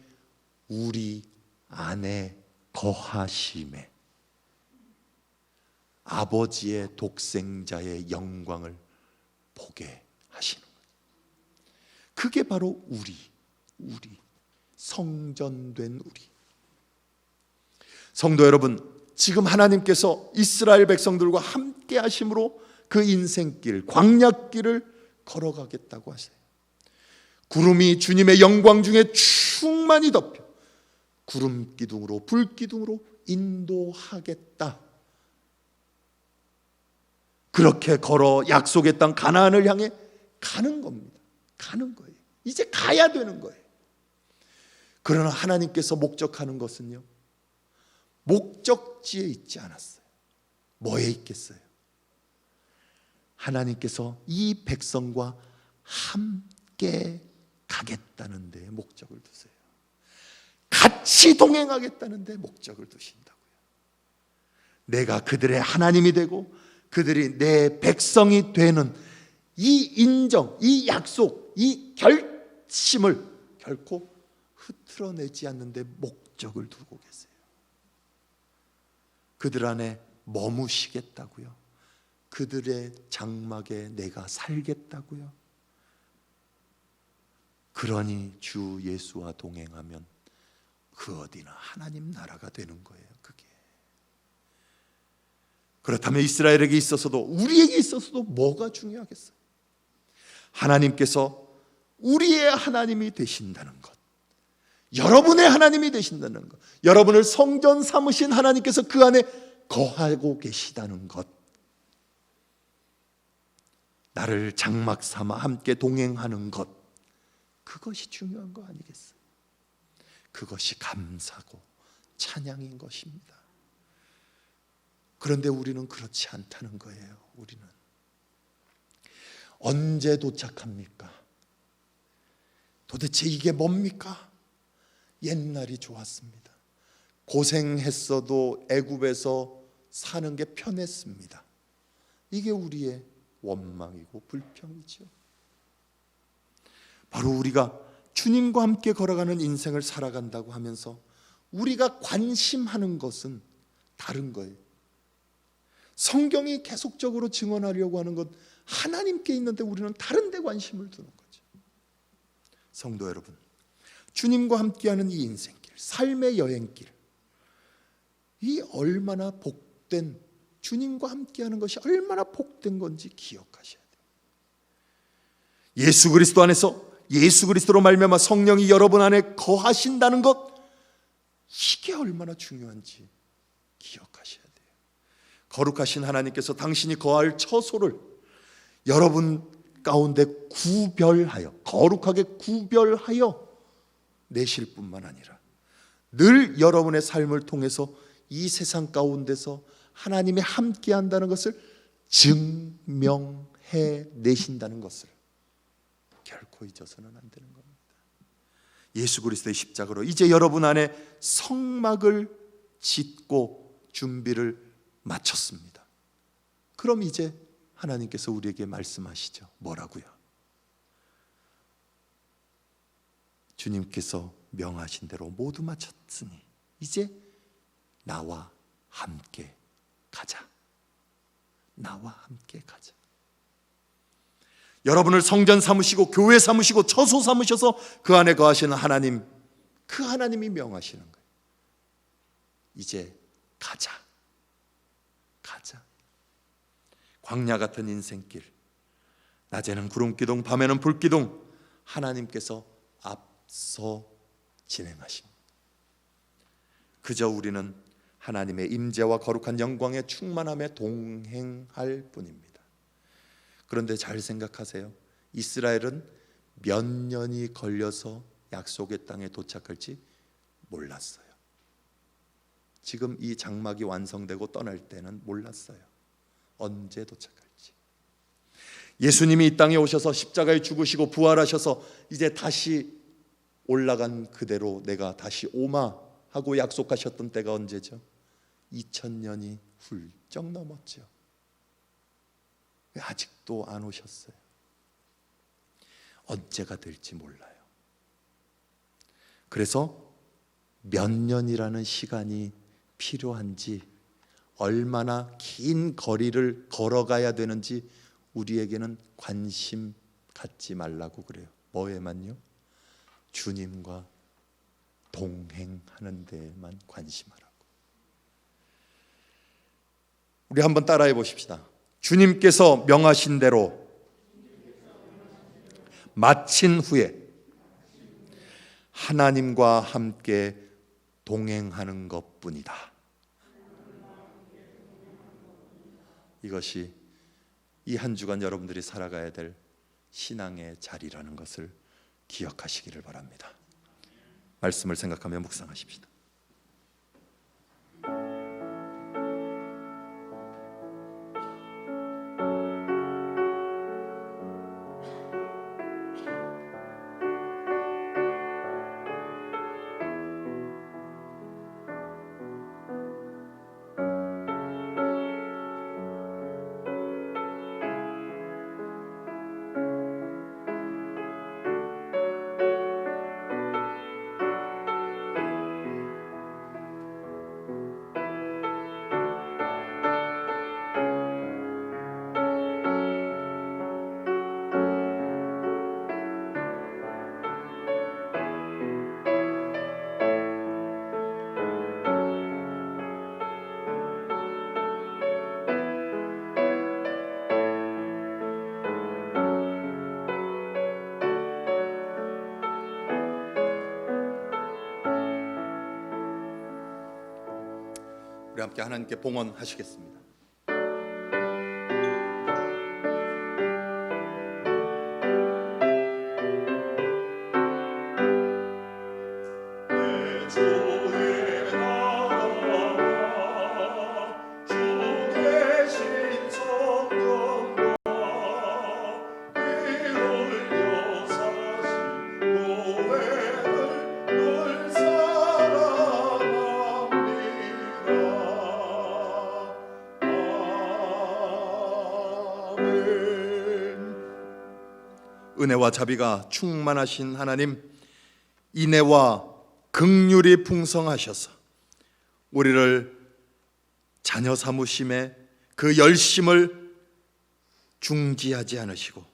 우리 안에 거하심에 아버지의 독생자의 영광을 보게 하시는 거예요. 그게 바로 우리 성전된 우리. 성도 여러분, 지금 하나님께서 이스라엘 백성들과 함께 하심으로 그 인생길, 광야길을 걸어가겠다고 하세요. 구름이 주님의 영광 중에 충만히 덮여 구름 기둥으로, 불 기둥으로 인도하겠다. 그렇게 걸어 약속의 땅 가나안을 향해 가는 겁니다. 가는 거예요. 이제 가야 되는 거예요. 그러나 하나님께서 목적하는 것은요, 목적지에 있지 않았어요. 뭐에 있겠어요? 하나님께서 이 백성과 함께 가겠다는 데 목적을 두세요. 같이 동행하겠다는 데 목적을 두신다고요. 내가 그들의 하나님이 되고 그들이 내 백성이 되는 이 인정, 이 약속, 이 결심을 결코 흐트러내지 않는 데 목적을 두고 계세요. 그들 안에 머무시겠다고요. 그들의 장막에 내가 살겠다고요. 그러니 주 예수와 동행하면 그 어디나 하나님 나라가 되는 거예요. 그게. 그렇다면 이스라엘에게 있어서도, 우리에게 있어서도 뭐가 중요하겠어요? 하나님께서 우리의 하나님이 되신다는 것, 여러분의 하나님이 되신다는 것, 여러분을 성전 삼으신 하나님께서 그 안에 거하고 계시다는 것, 나를 장막 삼아 함께 동행하는 것, 그것이 중요한 거 아니겠어요? 그것이 감사고 찬양인 것입니다. 그런데 우리는 그렇지 않다는 거예요. 우리는 언제 도착합니까? 도대체 이게 뭡니까? 옛날이 좋았습니다. 고생했어도 애굽에서 사는 게 편했습니다. 이게 우리의 원망이고 불평이죠. 바로 우리가 주님과 함께 걸어가는 인생을 살아간다고 하면서 우리가 관심하는 것은 다른 거예요. 성경이 계속적으로 증언하려고 하는 것, 하나님께 있는데 우리는 다른 데 관심을 두는 거죠. 성도 여러분, 주님과 함께하는 이 인생길, 삶의 여행길, 이 얼마나 복된, 주님과 함께하는 것이 얼마나 복된 건지 기억하셔야 돼요. 예수 그리스도 안에서, 예수 그리스도로 말미암아 성령이 여러분 안에 거하신다는 것, 이게 얼마나 중요한지 기억하셔야 돼요. 거룩하신 하나님께서 당신이 거할 처소를 여러분 가운데 구별하여, 거룩하게 구별하여 내실 뿐만 아니라 늘 여러분의 삶을 통해서 이 세상 가운데서 하나님이 함께 한다는 것을 증명해 내신다는 것을 결코 잊어서는 안 되는 겁니다. 예수 그리스도의 십자가로 이제 여러분 안에 성막을 짓고 준비를 마쳤습니다. 그럼 이제 하나님께서 우리에게 말씀하시죠. 뭐라고요? 주님께서 명하신 대로 모두 마쳤으니 이제 나와 함께 가자. 나와 함께 가자. 여러분을 성전 삼으시고 교회 삼으시고 처소 삼으셔서 그 안에 거하시는 하나님, 그 하나님이 명하시는 거예요. 이제 가자. 가자. 광야 같은 인생길, 낮에는 구름기둥, 밤에는 불기둥, 하나님께서 앞서 진행하십니다. 그저 우리는 하나님의 임재와 거룩한 영광의 충만함에 동행할 뿐입니다. 그런데 잘 생각하세요. 이스라엘은 몇 년이 걸려서 약속의 땅에 도착할지 몰랐어요. 지금 이 장막이 완성되고 떠날 때는 몰랐어요. 언제 도착할지. 예수님이 이 땅에 오셔서 십자가에 죽으시고 부활하셔서 이제 다시 올라간 그대로 내가 다시 오마 하고 약속하셨던 때가 언제죠? 2000년이 훌쩍 넘었죠. 왜 아직도 안 오셨어요? 언제가 될지 몰라요. 그래서 몇 년이라는 시간이 필요한지, 얼마나 긴 거리를 걸어가야 되는지 우리에게는 관심 갖지 말라고 그래요. 뭐에만요? 주님과 동행하는 데에만 관심하라고. 우리 한번 따라해 보십시다. 주님께서 명하신 대로 마친 후에 하나님과 함께 동행하는 것뿐이다. 이것이 이 한 주간 여러분들이 살아가야 될 신앙의 자리라는 것을 기억하시기를 바랍니다. 말씀을 생각하며 묵상하십시다. 우리 함께 하나님께 봉헌하시겠습니다. 은혜와 자비가 충만하신 하나님, 인애와 긍휼이 풍성하셔서 우리를 자녀 삼으심에 그 열심을 중지하지 않으시고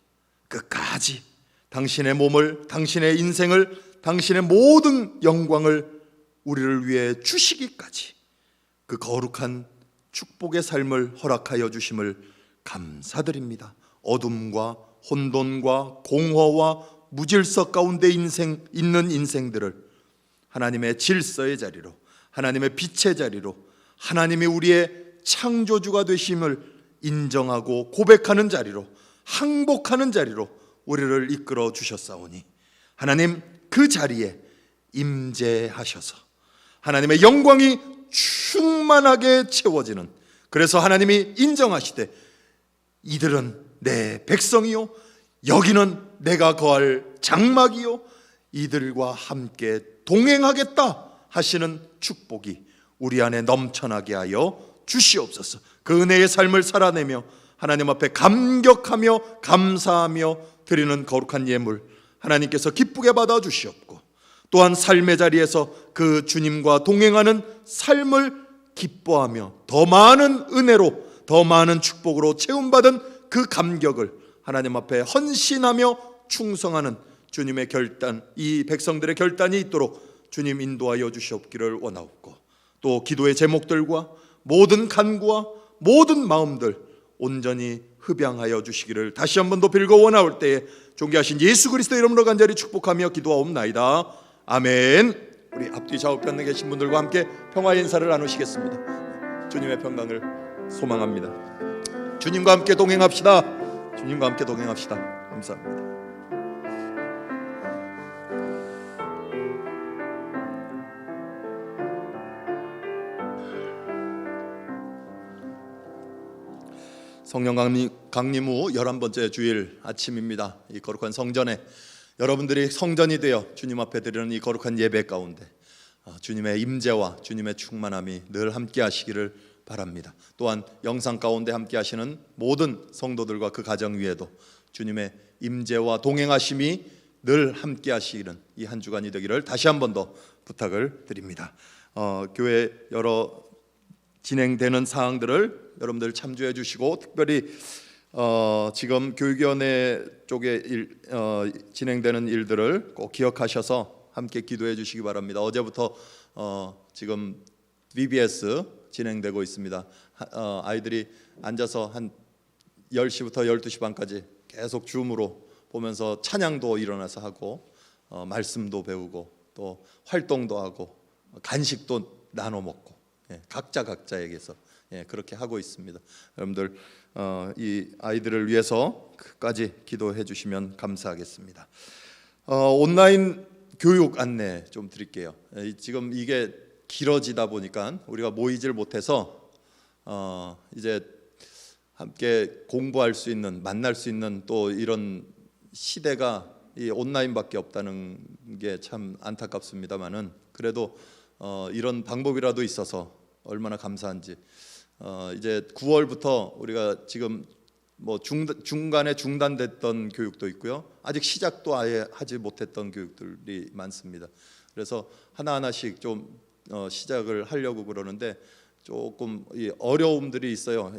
끝까지 당신의 몸을, 당신의 인생을, 당신의 모든 영광을 우리를 위해 주시기까지 그 거룩한 축복의 삶을 허락하여 주심을 감사드립니다. 어둠과 혼돈과 공허와 무질서 가운데 있는 인생들을 하나님의 질서의 자리로, 하나님의 빛의 자리로, 하나님이 우리의 창조주가 되심을 인정하고 고백하는 자리로, 항복하는 자리로 우리를 이끌어 주셨사오니 하나님 그 자리에 임재하셔서 하나님의 영광이 충만하게 채워지는, 그래서 하나님이 인정하시되 이들은 내 백성이요, 여기는 내가 거할 장막이요, 이들과 함께 동행하겠다 하시는 축복이 우리 안에 넘쳐나게 하여 주시옵소서. 그 은혜의 삶을 살아내며 하나님 앞에 감격하며 감사하며 드리는 거룩한 예물 하나님께서 기쁘게 받아 주시옵고, 또한 삶의 자리에서 그 주님과 동행하는 삶을 기뻐하며 더 많은 은혜로, 더 많은 축복으로 채움받은 그 감격을 하나님 앞에 헌신하며 충성하는 주님의 결단, 이 백성들의 결단이 있도록 주님 인도하여 주시옵기를 원하옵고, 또 기도의 제목들과 모든 간구와 모든 마음들 온전히 흡양하여 주시기를 다시 한번 더 빌고 원하올 때에 존귀하신 예수 그리스도 이름으로 간절히 축복하며 기도하옵나이다. 아멘. 우리 앞뒤 좌우편에 계신 분들과 함께 평화의 인사를 나누시겠습니다. 주님의 평강을 소망합니다. 주님과 함께 동행합시다. 주님과 함께 동행합시다. 감사합니다. 성령 강림 후 11번째 주일 아침입니다. 이 거룩한 성전에 여러분들이 성전이 되어 주님 앞에 드리는 이 거룩한 예배 가운데 주님의 임재와 주님의 충만함이 늘 함께 하시기를 바랍니다. 또한 영상 가운데 함께 하시는 모든 성도들과 그 가정 위에도 주님의 임재와 동행하심이 늘 함께 하시기는 이 한 주간이 되기를 다시 한 번 더 부탁을 드립니다. 교회 여러 진행되는 사항들을 여러분들 참조해 주시고, 특별히 지금 교육위원회 쪽에 진행되는 일들을 꼭 기억하셔서 함께 기도해 주시기 바랍니다. 어제부터 지금 VBS 진행되고 있습니다. 아이들이 앉아서 한 10시부터 12시 반까지 계속 줌으로 보면서 찬양도 일어나서 하고 말씀도 배우고 또 활동도 하고 간식도 나눠 먹고 각자에게서 그렇게 하고 있습니다. 여러분들 이 아이들을 위해서 끝까지 기도해 주시면 감사하겠습니다. 온라인 교육 안내 좀 드릴게요. 지금 이게 길어지다 보니까 우리가 모이질 못해서 이제 함께 공부할 수 있는, 만날 수 있는 또 이런 시대가 이 온라인밖에 없다는 게 참 안타깝습니다만은, 그래도 이런 방법이라도 있어서 얼마나 감사한지. 이제 9월부터 우리가 지금 뭐 중간에 중단됐던 교육도 있고요, 아직 시작도 아예 하지 못했던 교육들이 많습니다. 그래서 하나하나씩 좀 시작을 하려고 그러는데 조금 어려움들이 있어요.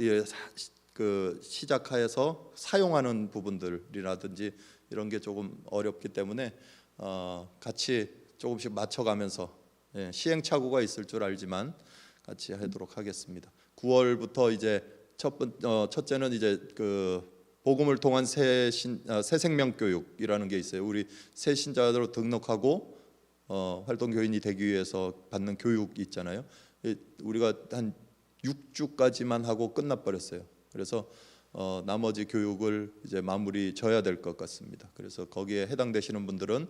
그 시작해서 사용하는 부분들이라든지 이런 게 조금 어렵기 때문에 같이 조금씩 맞춰가면서 시행착오가 있을 줄 알지만 같이 하도록 하겠습니다. 9월부터 이제 첫째는 이제 그 복음을 통한 새 생명 교육이라는 게 있어요. 우리 새 신자로 등록하고 활동 교인이 되기 위해서 받는 교육이 있잖아요. 우리가 한 6주까지만 하고 끝나버렸어요. 그래서 나머지 교육을 이제 마무리 져야 될 것 같습니다. 그래서 거기에 해당되시는 분들은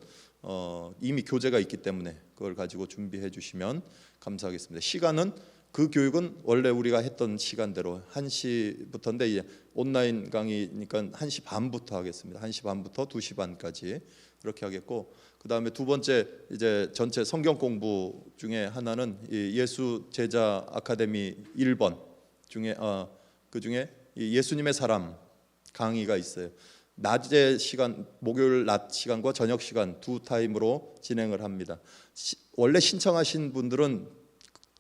이미 교재가 있기 때문에 그걸 가지고 준비해 주시면 감사하겠습니다. 시간은 그 교육은 원래 우리가 했던 시간대로 1시부터인데 이제 온라인 강의니까 1시 반부터 하겠습니다. 1시 반부터 2시 반까지 그렇게 하겠고, 그 다음에 두 번째 이제 전체 성경 공부 중에 하나는 이 예수 제자 아카데미 1번 중에 그 중에 예수님의 사람 강의가 있어요. 낮의 시간, 목요일 낮 시간과 저녁 시간 두 타임으로 진행을 합니다. 원래 신청하신 분들은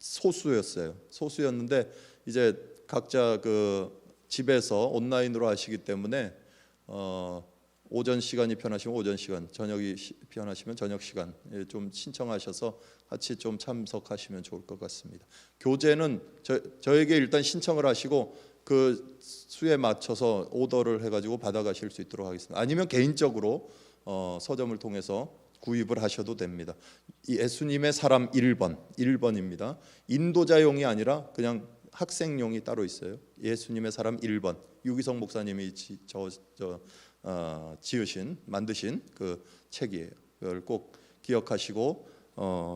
소수였는데 이제 각자 그 집에서 온라인으로 하시기 때문에 오전 시간이 편하시면 오전 시간, 저녁이 편하시면 저녁 시간 좀 신청하셔서 같이 좀 참석하시면 좋을 것 같습니다. 교재는 저에게 일단 신청을 하시고 그 수에 맞춰서 오더를 해가지고 받아가실 수 있도록 하겠습니다. 아니면 개인적으로 서점을 통해서 구입을 하셔도 됩니다. 이 예수님의 사람 1번입니다. 인도자용이 아니라 그냥 학생용이 따로 있어요. 예수님의 사람 1번 유기성 목사님이 만드신 그 책이에요. 그걸 꼭 기억하시고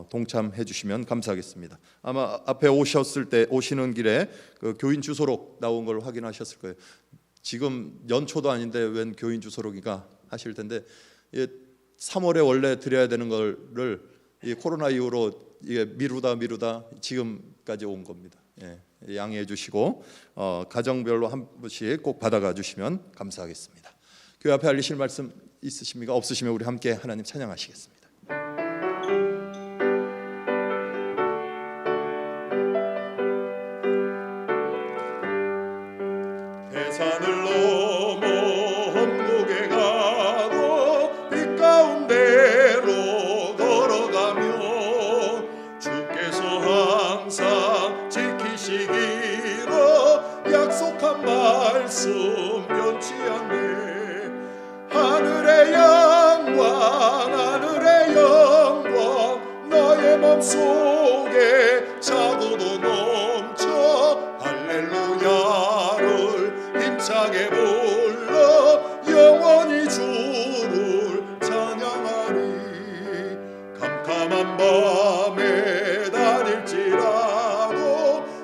동참해 주시면 감사하겠습니다. 아마 앞에 오시는 길에 그 교인 주소록 나온 걸 확인하셨을 거예요. 지금 연초도 아닌데 웬 교인 주소록이가 하실 텐데 3월에 원래 드려야 되는 거를 이 코로나 이후로 이게 미루다 지금까지 온 겁니다. 양해해 주시고 가정별로 한 분씩 꼭 받아가 주시면 감사하겠습니다. 교회 앞에 알리실 말씀 있으십니까? 없으시면 우리 함께 하나님 찬양하시겠습니다. 해산을 넘어 험곡에 가고 빛 가운데로 걸어가며 주께서 항상 지키시기로 약속한 말씀 변치 않네. 하늘의 영광 너의 맘속에 자고도 넘쳐 할렐루야를 힘차게 불러 영원히 주를 찬양하리. 캄캄한 밤에 다닐지라도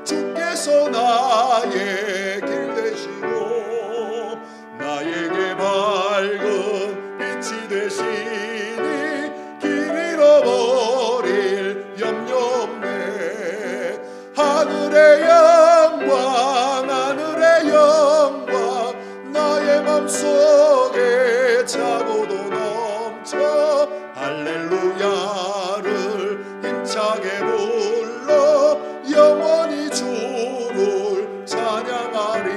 주께서 나의 길 되시고 맘속에 차고도 넘쳐 할렐루야를 힘차게 불러 영원히 주를 찬양하리.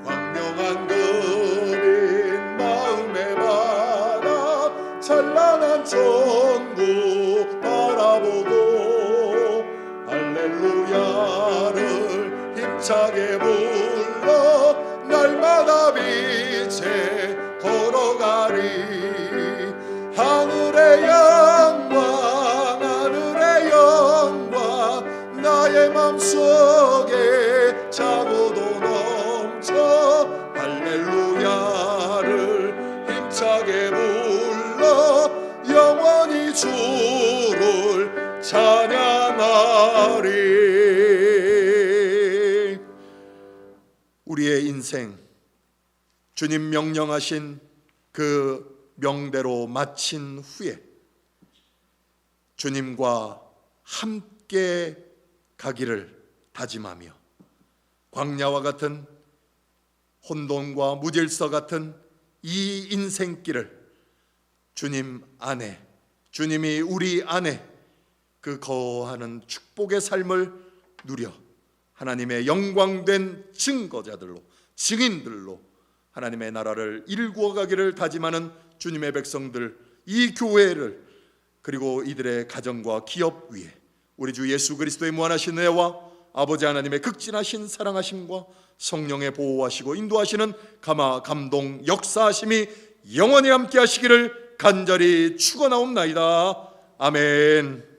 광명한 그린 마음에 받아 찬란한 천국 바라보고 할렐루야를 힘차게 불러 날마다 빛에 걸어가리. 하늘의 영광 하늘의 영광 나의 맘속에 차고도 넘쳐 할렐루야를 힘차게 불러 영원히 주를 찬양하리. 우리의 인생 주님 명령하신 그 명대로 마친 후에 주님과 함께 가기를 다짐하며 광야와 같은 혼돈과 무질서 같은 이 인생길을 주님 안에, 주님이 우리 안에 그 거하는 축복의 삶을 누려 하나님의 영광된 증거자들로, 증인들로 하나님의 나라를 일구어 가기를 다짐하는 주님의 백성들, 이 교회를, 그리고 이들의 가정과 기업 위에 우리 주 예수 그리스도의 무한하신 은혜와 아버지 하나님의 극진하신 사랑하심과 성령의 보호하시고 인도하시는 감화 감동 역사하심이 영원히 함께 하시기를 간절히 축원하옵나이다. 아멘.